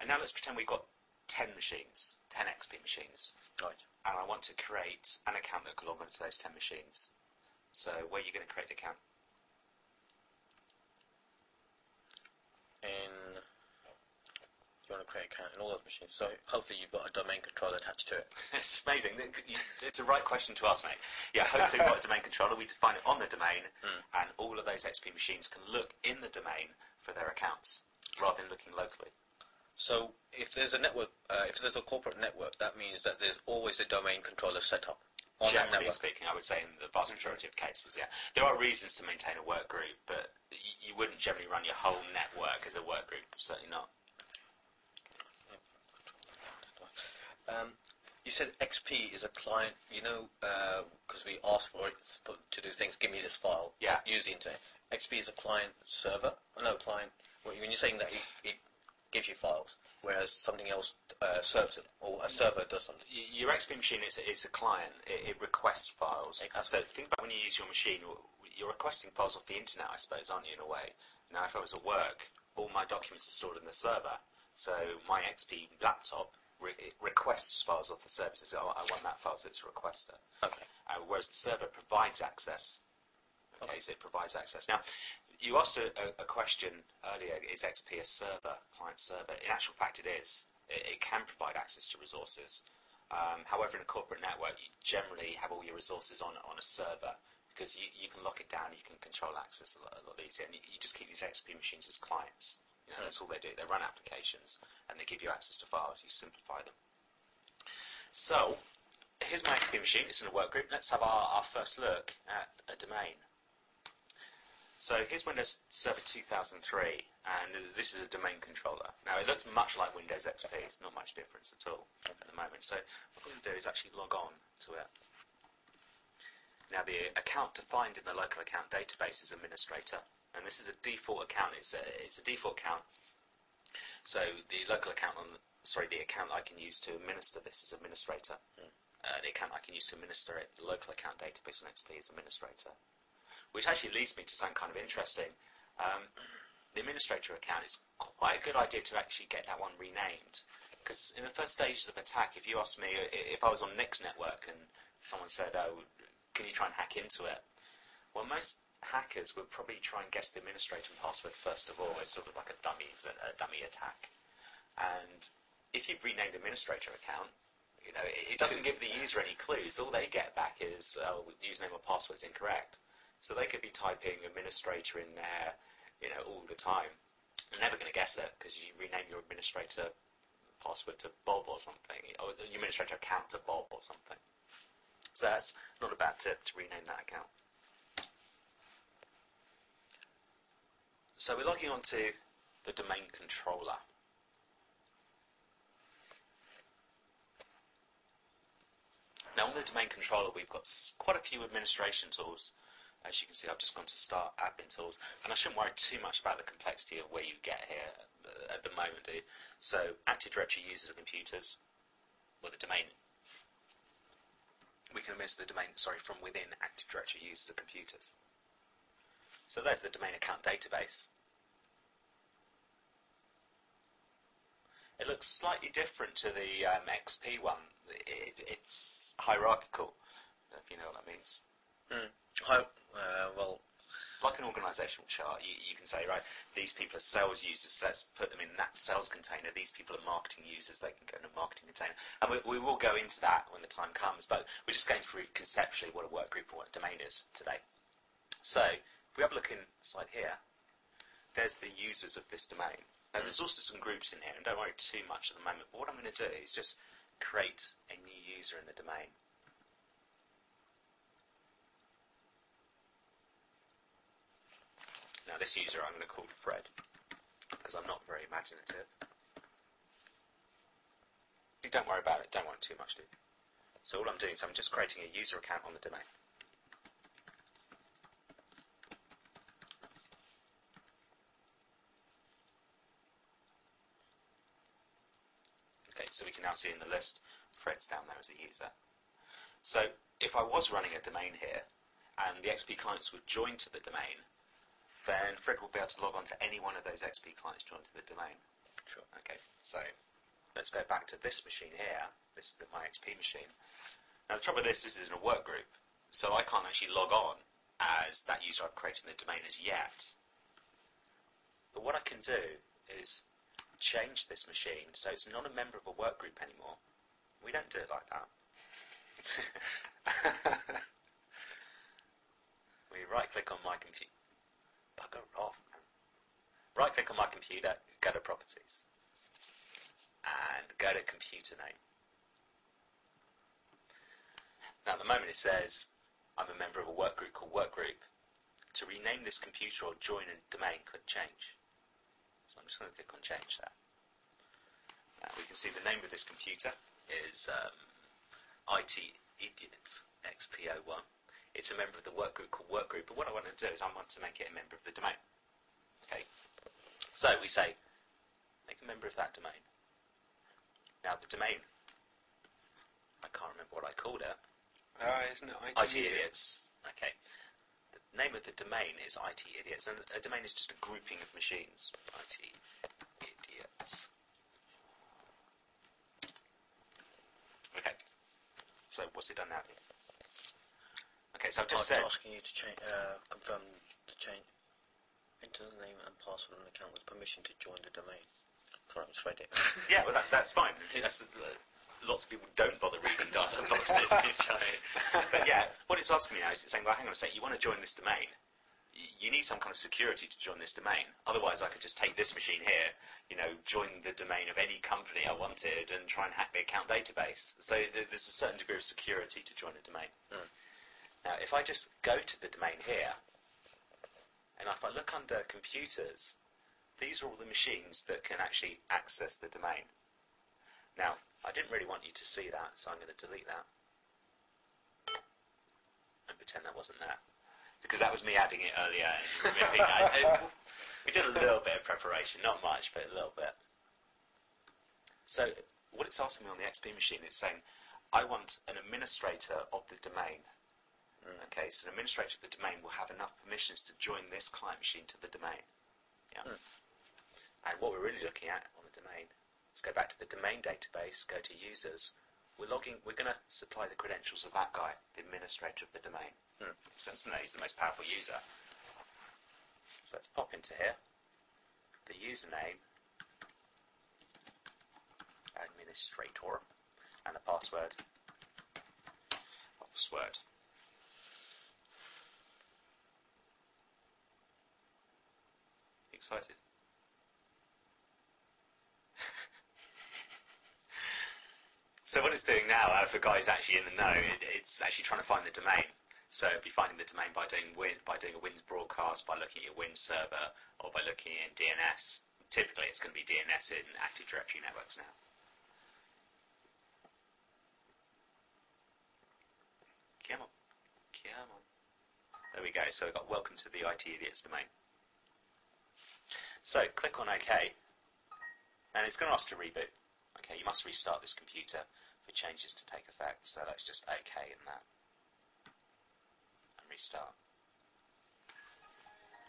And now let's pretend we've got 10 machines, 10 XP machines. Right. And I want to create an account that can log onto those 10 machines. So where are you going to create the account? You want to create an account in all those machines. So hopefully you've got a domain controller attached to it. It's amazing. It's the right question to ask, mate. Yeah, hopefully we've got a domain controller. We define it on the domain, and all of those XP machines can look in the domain for their accounts, rather than looking locally. So if there's a network, if there's a corporate network, that means that there's always a domain controller set up on that Generally network. speaking, I would say in the vast majority of cases, yeah. There are reasons to maintain a work group, but you wouldn't generally run your whole network as a work group, certainly not. You said XP is a client, because we asked for it to do things, give me this file, Yeah. use the internet. XP is a client server? No, client, when you're saying that it gives you files, whereas something else serves it, or a server does something. Your XP machine is a client. It requests files. So think about when you use your machine, you're requesting files off the internet, I suppose, aren't you, in a way? Now, if I was at work, all my documents are stored in the server. So my XP laptop it requests files off the server. It says, I want that file, so it's a requester. Okay. Whereas the server provides access. Okay, so it provides access. Now, you asked a question earlier, is XP a server, client server? In actual fact, it is. It can provide access to resources. However, in a corporate network, you generally have all your resources on a server, because you can lock it down, you can control access a lot easier, and you just keep these XP machines as clients. That's all they do. They run applications, and they give you access to files. You simplify them. So, here's my XP machine. It's in a work group. Let's have our first look at a domain. So, here's Windows Server 2003, and this is a domain controller. Now, it looks much like Windows XP. It's not much difference at all at the moment. So, what I'm going to do is actually log on to it. Now, the account defined in the local account database is administrator. And this is a default account. It's a default account. So the local account, the account I can use to administer this is administrator. The account I can use to administer it, the local account database on XP is administrator. Which actually leads me to something kind of interesting. The administrator account is quite a good idea to actually get that one renamed. Because in the first stages of attack, if you asked me if I was on Nick's network and someone said, "Oh, can you try and hack into it?" Well, most hackers would probably try and guess the administrator and password first of all. It's sort of like a dummy attack. And if you've renamed the administrator account, it doesn't give the user any clues. All they get back is username or password is incorrect. So they could be typing administrator in there, all the time. You're never going to guess it because you rename your administrator password to Bob or something, or your administrator account to Bob or something. So that's not a bad tip to rename that account. So we're logging on to the domain controller. Now on the domain controller we've got quite a few administration tools. As you can see, I've just gone to Start Admin Tools, and I shouldn't worry too much about the complexity of where you get here at the moment, do you? So Active Directory users of computers, or the domain. We can administer the domain, from within Active Directory users of computers. So there's the domain account database. It looks slightly different to the XP one. It's hierarchical, if you know what that means. Well, like an organisational chart, you can say, right, these people are sales users, so let's put them in that sales container. These people are marketing users, they can go in a marketing container. And we will go into that when the time comes, but we're just going through conceptually what a work group and what a domain is today. So, if we have a look inside here, there's the users of this domain. Now, there's also some groups in here, and don't worry too much at the moment, but what I'm going to do is just create a new user in the domain. Now this user I'm going to call Fred, because I'm not very imaginative. Don't worry about it, don't want too much, do you? So all I'm doing is I'm just creating a user account on the domain. Okay, so we can now see in the list, Fred's down there as a user. So if I was running a domain here, and the XP clients were joined to the domain, then Fred will be able to log on to any one of those XP clients joined to the domain. Sure. Okay, so let's go back to this machine here. This is my XP machine. Now the trouble with this isn't a work group, so I can't actually log on as that user I've created in the domain as yet. But what I can do is change this machine so it's not a member of a work group anymore. We don't do it like that. We right-click on my computer. Bugger off, man. Right-click on my computer, go to Properties, and go to Computer Name. Now at the moment it says I'm a member of a work group called Workgroup. To rename this computer or join a domain, click Change. So I'm just going to click on Change there. Now we can see the name of this computer is IT Idiot XP01. It's a member of the work group called Workgroup, but what I want to do is I want to make it a member of the domain. Okay, so we say, make a member of that domain. Now the domain, I can't remember what I called it. Isn't it IT Idiots. Okay, the name of the domain is IT Idiots, and a domain is just a grouping of machines. IT Idiots. Okay, so what's it done now? Okay, so I've just said... asking you to confirm the change. Enter the name and password on the account with permission to join the domain. Sorry, I misread it. Yeah, well, that's fine. Lots of people don't bother reading dialog boxes. But yeah, what it's asking me now is it's saying, well, hang on a sec, you want to join this domain. You need some kind of security to join this domain. Otherwise, I could just take this machine here, join the domain of any company I wanted and try and hack the account database. So there's a certain degree of security to join a domain. Now, if I just go to the domain here, and if I look under computers, these are all the machines that can actually access the domain. Now, I didn't really want you to see that, so I'm going to delete that. And pretend that wasn't there. Because that was me adding it earlier. And we did a little bit of preparation, not much, but a little bit. So, what it's asking me on the XP machine, it's saying, I want an administrator of the domain. Okay, so an administrator of the domain will have enough permissions to join this client machine to the domain. Yeah. And what we're really looking at on the domain, let's go back to the domain database, go to users. We're going to supply the credentials of that guy, the administrator of the domain. Since he's the most powerful user. So let's pop into here. The username, administrator, and the password. excited? So what it's doing now, for guys actually in the know, it's actually trying to find the domain. So it'd be finding the domain by doing a WINS broadcast, by looking at your WINS server, or by looking in DNS. Typically, it's going to be DNS in Active Directory networks now. Come on. There we go. So we've got welcome to the IT Idiots domain. So click on OK, and it's going to ask to reboot. Okay, you must restart this computer for changes to take effect. So let's just OK in that and restart.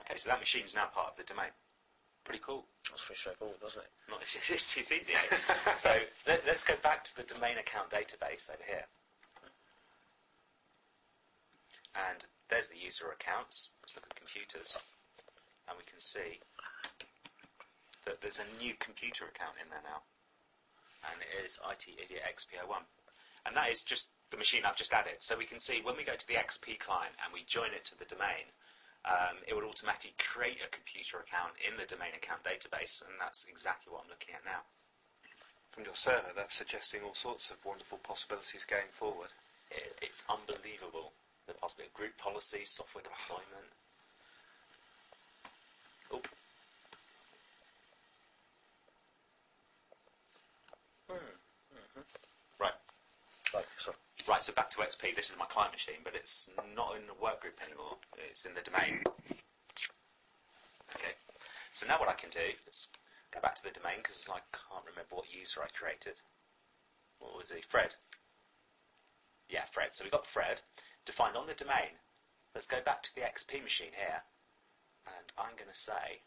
Okay, so that machine is now part of the domain. Pretty cool. That's pretty straightforward, doesn't it? Not, it's easy. So let's go back to the domain account database over here. And there's the user accounts. Let's look at computers. And we can see that there's a new computer account in there now. And it is IT Idiot XP01. And that is just the machine I've just added. So we can see when we go to the XP client and we join it to the domain, it would automatically create a computer account in the domain account database, and that's exactly what I'm looking at now. From your server, that's suggesting all sorts of wonderful possibilities going forward. It's unbelievable. The possibility of group policies, software deployment. Oh. Right, so back to XP. This is my client machine, but it's not in the work group anymore. It's in the domain. Okay, so now what I can do is go back to the domain, because I can't remember what user I created. What was he? Fred. Yeah, Fred. So we've got Fred defined on the domain. Let's go back to the XP machine here, and I'm going to say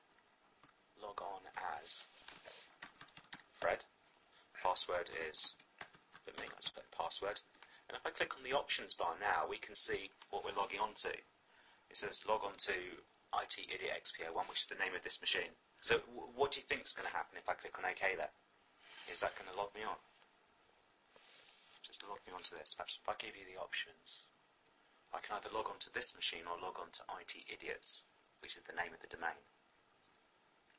log on as Fred. Password is, for me, I just put password. And if I click on the options bar now, we can see what we're logging on to. It says log on to IT Idiot XP01, which is the name of this machine. So what do you think is going to happen if I click on OK there? Is that going to log me on? Just log me onto this. Perhaps if I give you the options, I can either log on to this machine or log on to IT Idiots, which is the name of the domain.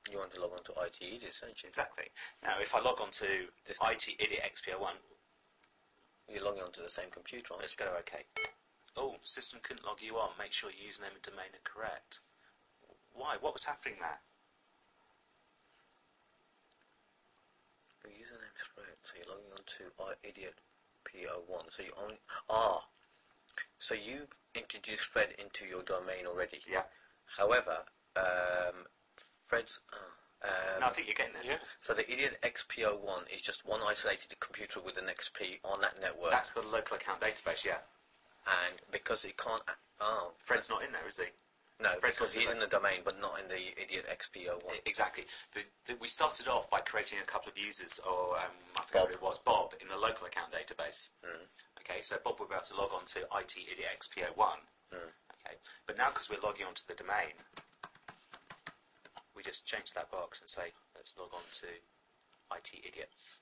You want to log on to IT Idiots, don't you? Exactly. Now, if I log on to this IT Idiot XP01, you're logging onto the same computer, aren't let's go OK. Oh, system couldn't log you on. Make sure your username and domain are correct. Why? What was happening there? The username is correct, so you're logging on to Idiot P01. So you only so you've introduced Fred into your domain already. Yeah. However, Fred's. No, I think you're getting there. Yeah. So the Idiot XP01 is just one isolated computer with an XP on that network. That's the local account database, yeah. And because it can't. Fred's not in there, is he? No, Fred's because not he's in the domain, but not in the Idiot XP01. Exactly. We started off by creating a couple of users, or I forget what it was, Bob, in the local account database. Okay, so Bob will be able to log on to IT Idiot XP01. Okay, but now because we're logging onto the domain, we just change that box and say, let's log on to IT Idiots.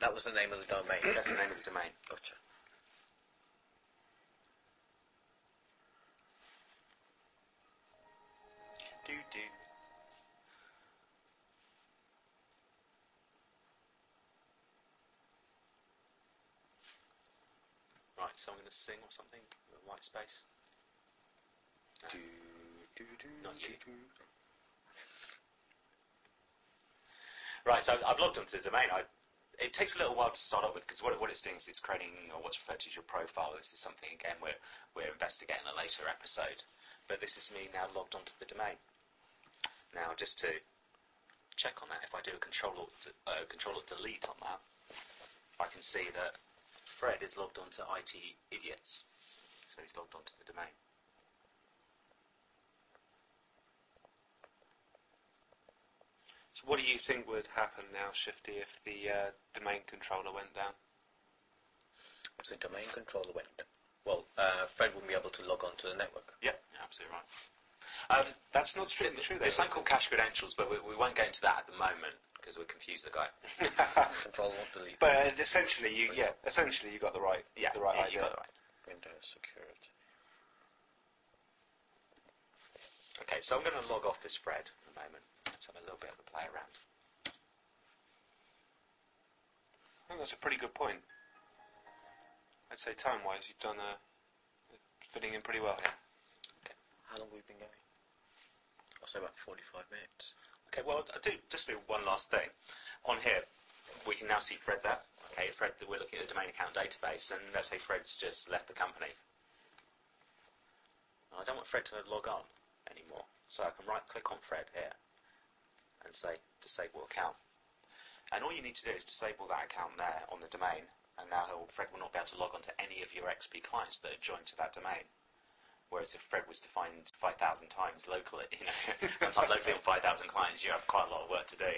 That was the name of the domain. That's the name of the domain. Gotcha. Right, so I'm going to sing or something, with a white space. No. Not you. Right, so I've logged onto the domain. It takes a little while to start off with, because what it's doing is it's creating what's referred to as your profile. This is something, again, we're investigating in a later episode. But this is me now logged onto the domain. Now, just to check on that, if I do a Control-Delete on that, I can see that Fred is logged onto IT Idiots. So he's logged onto the domain. So what do you think would happen now, Shifty, if the domain controller went down? If the domain controller went down, well, Fred wouldn't be able to log on to the network. Yeah, absolutely right. That's not strictly true. There's something called cache credentials, but we won't go into that at the moment because we'll confuse the guy. Control-Delete. But essentially, you got the right, Yeah, the right yeah, idea. Windows security. Okay, so I'm going to log off this thread for a moment. Let's have a little bit of a play around. I think that's a pretty good point. I'd say time-wise, you've done fitting in pretty well here. Okay. How long have we been going? I'll say about 45 minutes. Okay, well, I'll just do one last thing. On here, we can now see Fred there. Okay, Fred, we're looking at the domain account database, and let's say Fred's just left the company. I don't want Fred to log on anymore, so I can right-click on Fred here and say Disable Account. And all you need to do is disable that account there on the domain, and now Fred will not be able to log on to any of your XP clients that are joined to that domain. Whereas if Fred was to find 5,000 times locally, sometime locally on 5,000 clients, you have quite a lot of work to do.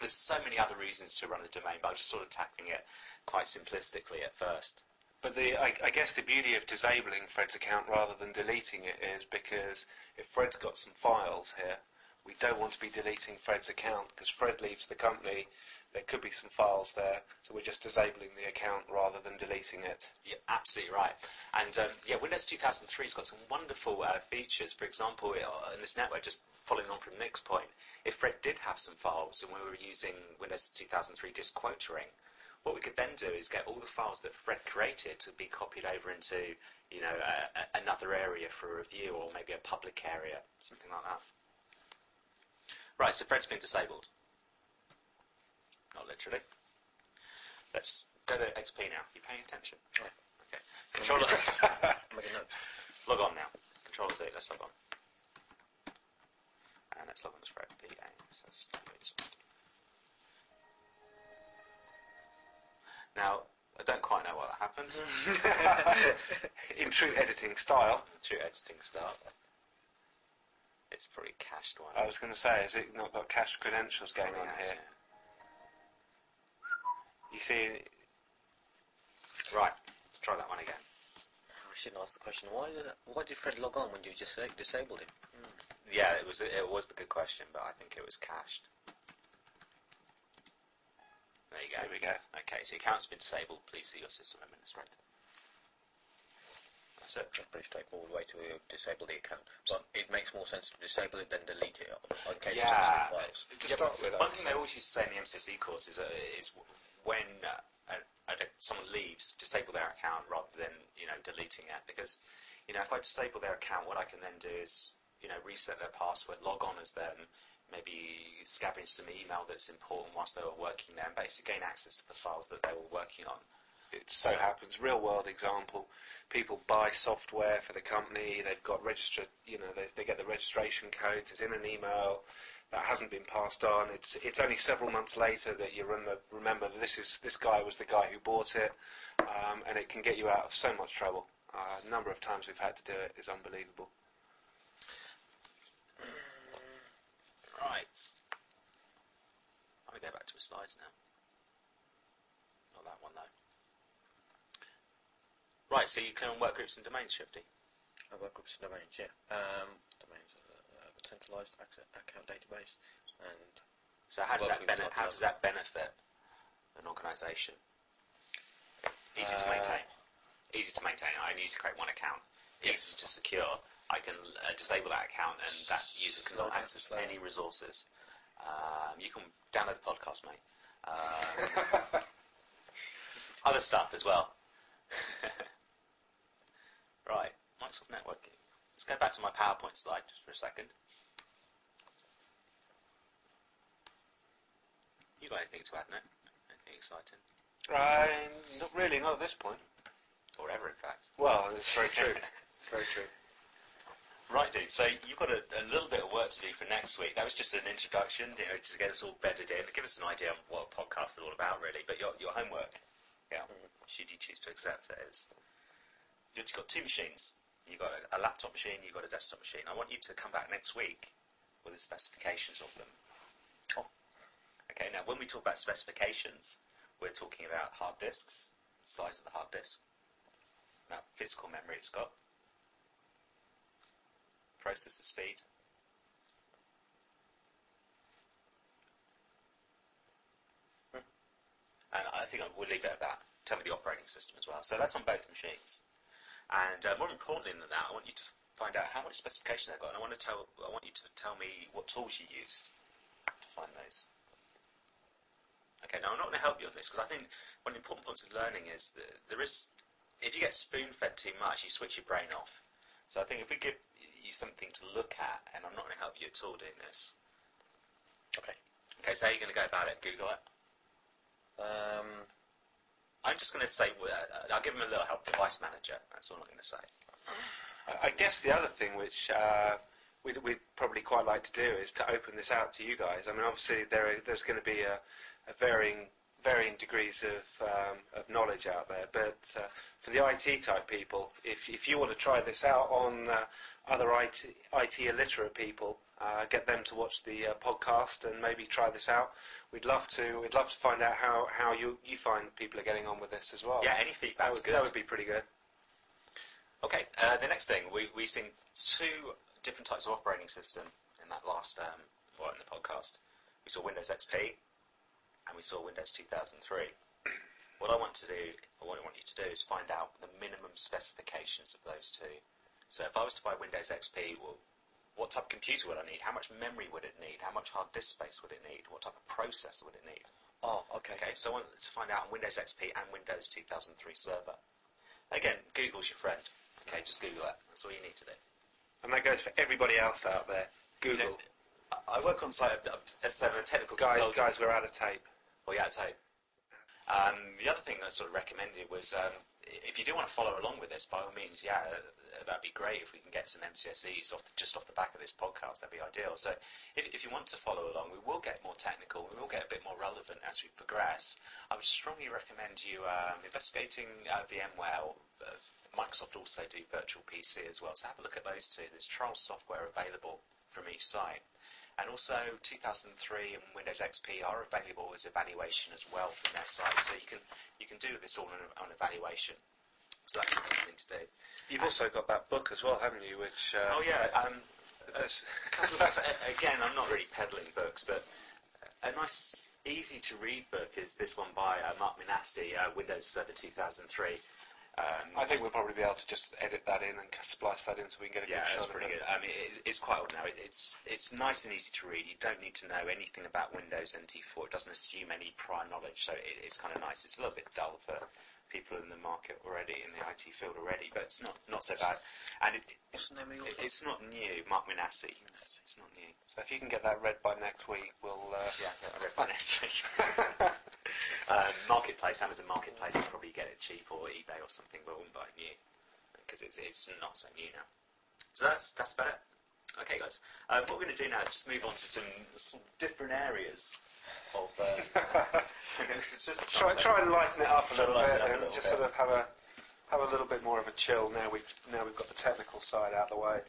There's so many other reasons to run a domain, but I'm just sort of tackling it quite simplistically at first. But I guess the beauty of disabling Fred's account rather than deleting it is because if Fred's got some files here, we don't want to be deleting Fred's account because Fred leaves the company. There could be some files there, so we're just disabling the account rather than deleting it. Yeah, absolutely right. And Windows 2003 has got some wonderful features. For example, in this network, just following on from Nick's point, if Fred did have some files and we were using Windows 2003 disk quotering, what we could then do is get all the files that Fred created to be copied over into, another area for review, or maybe a public area, something like that. Right, so Fred's been disabled. Not literally. Let's go to XP now. You paying attention? Yeah. Okay. Controller. I'm making notes. Log on now. Controller Z. Let's log on. And let's log on to Fred. PA. Now, I don't quite know what happened. In true editing style. True editing style. It's pretty cached one. I was going to say, has it not got cached credentials going on here? Yeah. You see, Right, let's try that one again. I shouldn't ask the question. Why did Fred log on when you just disabled him? Yeah, it was the good question, but I think it was cached. There you go. There we go. Okay, so your account's been disabled. Please see your system administrator. That's it. That's a pretty straightforward way to disable the account. But it makes more sense to disable it than delete it in case of sensitive files. To start with, one thing they always used to say in the MCSE course is when someone leaves, disable their account rather than deleting it, because if I disable their account, what I can then do is reset their password, log on as them, maybe scavenge some email that's important whilst they were working there, and basically gain access to the files that they were working on. It so happens, real world example, people buy software for the company, they've got registered, they get the registration codes, it's in an email that hasn't been passed on, it's only several months later that you remember that this guy was the guy who bought it, and it can get you out of so much trouble. The number of times we've had to do it is unbelievable. Right. I'm going to go back to the slides now. Not that one, though. Right, so you can on workgroups and domains, Shifty? Workgroups and domains, yeah. Domains are a centralised account database. And so how does that benefit an organisation? Easy to maintain. Easy to maintain. I need to create one account. Easy to secure. I can disable that account and that user cannot access any resources. You can download the podcast, mate. Other stuff as well. Right, Microsoft Networking. Let's go back to my PowerPoint slide just for a second. You got anything to add, Nick? Anything exciting? Not really, not at this point. Or ever, in fact. Well, it's very true. It's very true. Right, dude, so you've got a little bit of work to do for next week. That was just an introduction, to get us all bedded in, to give us an idea of what a podcast is all about, really. But your homework, should you choose to accept it, is you've got two machines. You've got a laptop machine, you've got a desktop machine. I want you to come back next week with the specifications of them. Oh. Okay, now when we talk about specifications, we're talking about hard disks, size of the hard disk, amount of physical memory it's got, processor speed, and I think we'll leave it at that. Tell me the operating system as well. So that's on both machines. And more importantly than that, I want you to find out how much specification they've got, and I want you to tell me what tools you used to find those. Okay, now I'm not going to help you on this because I think one of the important points of learning is that if you get spoon-fed too much, you switch your brain off. So I think if we give you something to look at, and I'm not going to help you at all doing this. Okay. Okay, so how are you going to go about it? Google it? I'm just going to say, I'll give them a little help. Device Manager, that's all I'm going to say. I guess the other thing which we'd probably quite like to do is to open this out to you guys. I mean, obviously there's going to be a varying degrees of knowledge out there, but for the IT type people, if you want to try this out on other IT illiterate people, get them to watch the podcast and maybe try this out. We'd love to find out how you find people are getting on with this as well. Yeah, any feedback's good. That would be pretty good. Okay, the next thing, we've seen two different types of operating system in that last, in the podcast. We saw Windows XP, and we saw Windows 2003. What I want you to do is find out the minimum specifications of those two. So if I was to buy Windows XP, well, what type of computer would I need? How much memory would it need? How much hard disk space would it need? What type of processor would it need? Oh, okay. Okay, so I want to find out on Windows XP and Windows 2003 server. Again, Google's your friend. Okay, just Google it. That's all you need to do. And that goes for everybody else out there. Google. I work on site as a technical Guys, consultant. we're out of tape. Oh, yeah, tape. The other thing I sort of recommended was if you do want to follow along with this, by all means, that'd be great if we can get some MCSEs just off the back of this podcast. That'd be ideal. So if you want to follow along, we will get more technical. We will get a bit more relevant as we progress. I would strongly recommend you investigating VMware. Microsoft also do virtual PC as well. So have a look at those two. There's trial software available from each site. And also 2003 and Windows XP are available as evaluation as well from their site. So you can do this all on evaluation. So that's the thing to do. You've also got that book as well, haven't you? Which again, I'm not really peddling books, but a nice, easy to read book is this one by Mark Minassi, Windows Server 2003. I think we'll probably be able to just edit that in and splice that in so we can get a good shot that's of pretty it. good. I mean, it's quite old now. It's nice and easy to read. You don't need to know anything about Windows NT4. It doesn't assume any prior knowledge, so it's kind of nice. It's a little bit dull for people in the market already, in the IT field already, but it's not so bad. And What's the name of yours? it's not new. Mark Minassi. It's not new. So if you can get that read by next week, we'll... I read by next week. Marketplace, Amazon Marketplace, I'll probably get it cheap, or eBay or something, but I wouldn't buy it new because it's not so new now. So that's about it. Okay, guys. What we're going to do now is just move on to some different areas of. Just try and lighten it up a little bit, and just bit. sort of have a little bit more of a chill. Now we've got the technical side out of the way.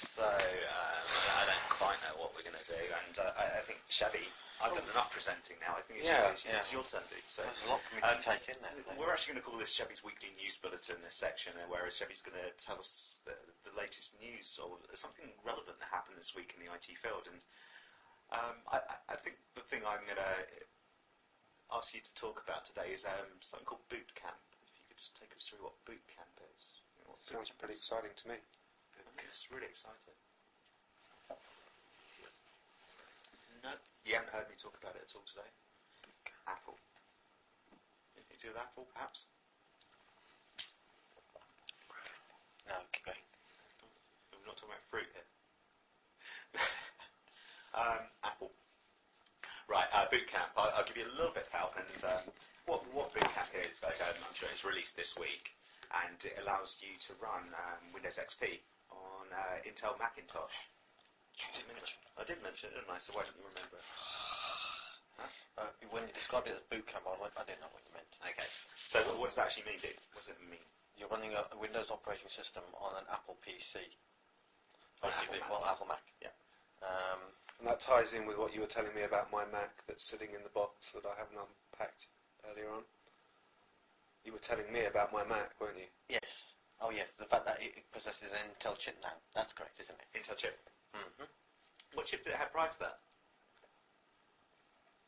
So I don't quite know what we're going to do, and I think Shabby, I've done enough presenting now. I think it's your turn, dude. So there's a lot for me to take in there. We're actually going to call this Shabby's weekly news bulletin, this section, whereas Shabby's going to tell us the latest news or something relevant that happened this week in the IT field. And I think the thing I'm going to ask you to talk about today is something called boot camp. If you could just take us through what boot camp is. Sounds pretty exciting to me. It's really exciting. No, you haven't heard me talk about it at all today. Apple. Anything to do with Apple, perhaps? No, keep going. We're not talking about fruit here. Apple. Right, boot camp. I'll give you a little bit of help. And what boot camp is, guys, I'm sure it's released this week, and it allows you to run Windows XP on Intel Macintosh. I did mention it, didn't I? So why don't you remember it? Huh? When you described it as boot camp, I didn't know what you meant. Okay. So what does that actually mean, dude? What does it mean? You're running a Windows operating system on an Apple PC. Apple Mac. Apple Mac. Yeah. And that ties in with what you were telling me about my Mac that's sitting in the box that I haven't unpacked earlier on. You were telling me about my Mac, weren't you? Yes. Oh, yes. The fact that it possesses an Intel chip now. That's correct, isn't it? Intel chip. Mm-hmm. What chip did it have prior to that?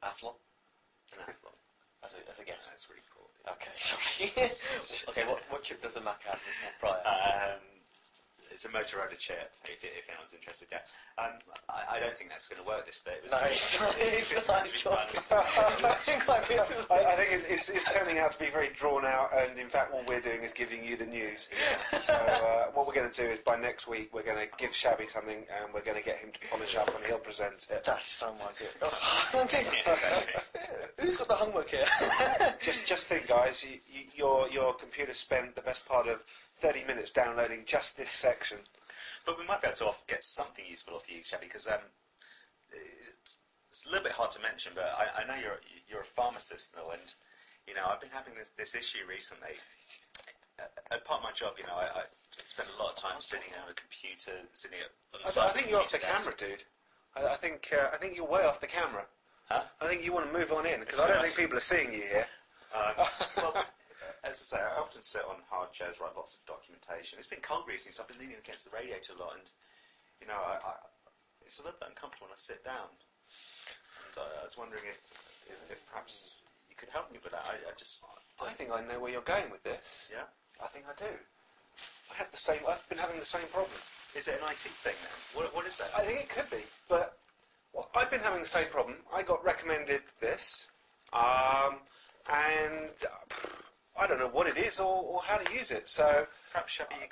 Athlon? An Athlon. As a guess. That's really cool. Okay, sorry. Okay, what chip does a Mac have prior? It's a Motorola chip, if anyone's interested. Yeah, I don't think that's going to work. This bit. No, it's not. It's not. I think it's turning out to be very drawn out, and in fact, all we're doing is giving you the news. So what we're going to do is by next week we're going to give Shabby something, and we're going to get him to polish up, and he'll present it. That's so good. Who's got the homework here? Just think, guys. Your computer spent the best part of 30 minutes downloading just this section. But we might be able to get something useful off you, Shabby, because it's a little bit hard to mention, but I know you're a pharmacist, Neil, and I've been having this issue recently. As part of my job, I spend a lot of time sitting on a computer, sitting on the side. I think you're off the camera, dude. I think you're way off the camera. Huh? I think you want to move on in, because I don't think people are seeing you here. Well, as I say, I often sit on hard chairs, write lots of documentation. It's been cold recently, so I've been leaning against the radiator a lot, and it's a little bit uncomfortable when I sit down. And I was wondering if perhaps you could help me with that. I think I know where you're going with this. Yeah? I think I do. I've been having the same problem. Is it an IT thing then? What is that? I think it could be, but I've been having the same problem. I got recommended this, and I don't know what it is or how to use it. So perhaps Shabby, you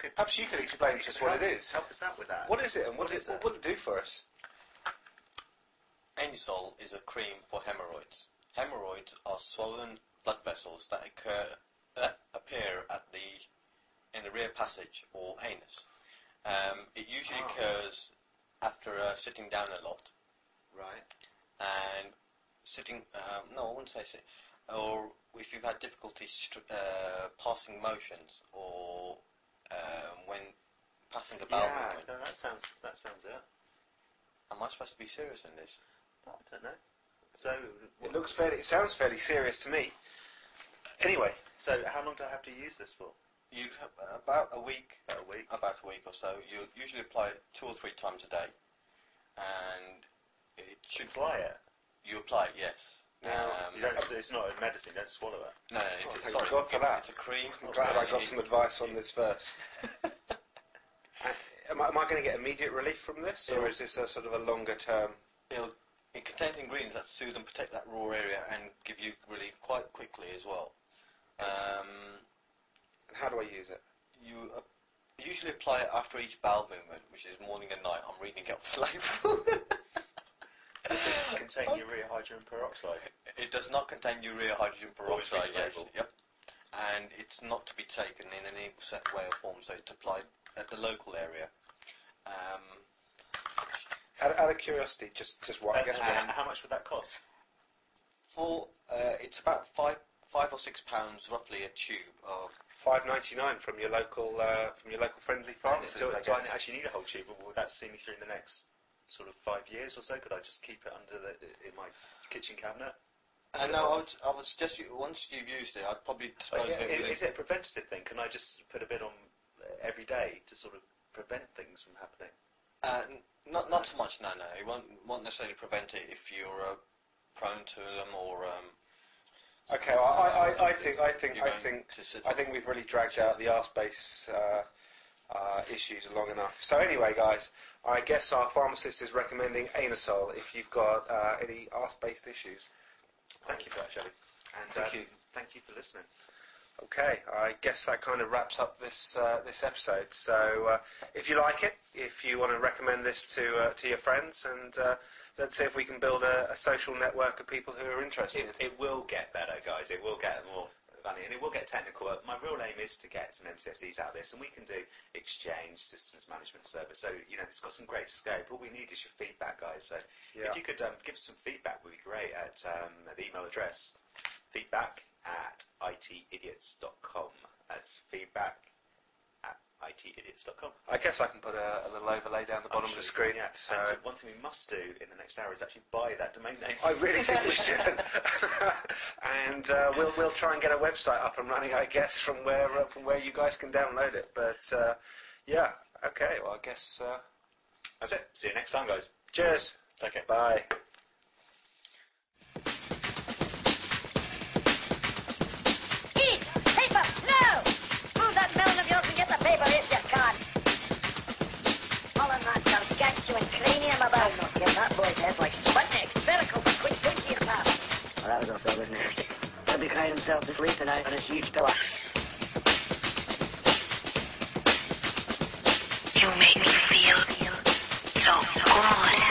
could explain to us what it is. Help us out with that. What is it, and what would it do for us? Anusol is a cream for hemorrhoids. Hemorrhoids are swollen blood vessels that appear in the rear passage or anus. It usually occurs after sitting down a lot. Right. And sitting, no, I wouldn't say sit, or if you've had difficulty passing motions, or when passing a bowel movement. No, that sounds it. Am I supposed to be serious in this? I don't know. So It sounds fairly serious to me. Anyway, so how long do I have to use this for? You have about a week. About a week or so. You usually apply it 2 or 3 times a day, and it should apply it. You apply it, yes. You don't. It's not a medicine. You don't swallow it. No, thank God for that. It's a cream. I'm glad I got some advice on this first. Am I going to get immediate relief from this, or is this a sort of a longer term? It contains ingredients that soothe and protect that raw area and give you relief quite quickly as well. And how do I use it? You usually apply it after each bowel movement, which is morning and night. I'm reading it off the label. Does it contain urea hydrogen peroxide? It does not contain urea hydrogen peroxide, yes. Label. Yep. And it's not to be taken in any set way or form, so it's applied at the local area. Out of curiosity, just what I guess. How much would that cost? It's about £5 or £6 roughly a tube of. $5.99 from your local friendly pharmacist. Do I actually need a whole tube, or will that see me through in the next sort of 5 years or so? Could I just keep it in my kitchen cabinet? No, I would suggest once you've used it, I'd probably dispose of it. Is it a preventative thing? Can I just put a bit on every day to sort of prevent things from happening? Not so much. No. It won't necessarily prevent it if you're prone to them or. Okay, well, I think we've really dragged out the arse-base issues long enough. So anyway, guys, I guess our pharmacist is recommending Anusol if you've got any arse-based issues. Thank you for that, Shelly. And thank you for listening. Okay, I guess that kind of wraps up this episode. So if you like it, if you want to recommend this to your friends, and let's see if we can build a social network of people who are interested. It will get better, guys. It will get more funny, and it will get technical. My real aim is to get some MCSEs out of this, and we can do Exchange Systems Management Service. So, it's got some great scope. All we need is your feedback, guys. So if you could give us some feedback, would be great at the email address, feedback@itidiots.com. That's feedback@itidiots.com. I guess I can put a little overlay down the bottom of the screen. Yeah. So. And one thing we must do in the next hour is actually buy that domain name. I really think we should. And we'll try and get a website up and running, I guess, from where you guys can download it. But yeah, okay. Well, I guess that's it. See you next time, guys. Cheers. Okay. Bye. Eat paper! No! Move that melon of yours and get the paper if you can. How about that boy's head like Sputnik? Vertical, quick, twinky and top. Well, that was also good news. He'll be crying himself to sleep tonight on his huge pillow. You make me feel so good.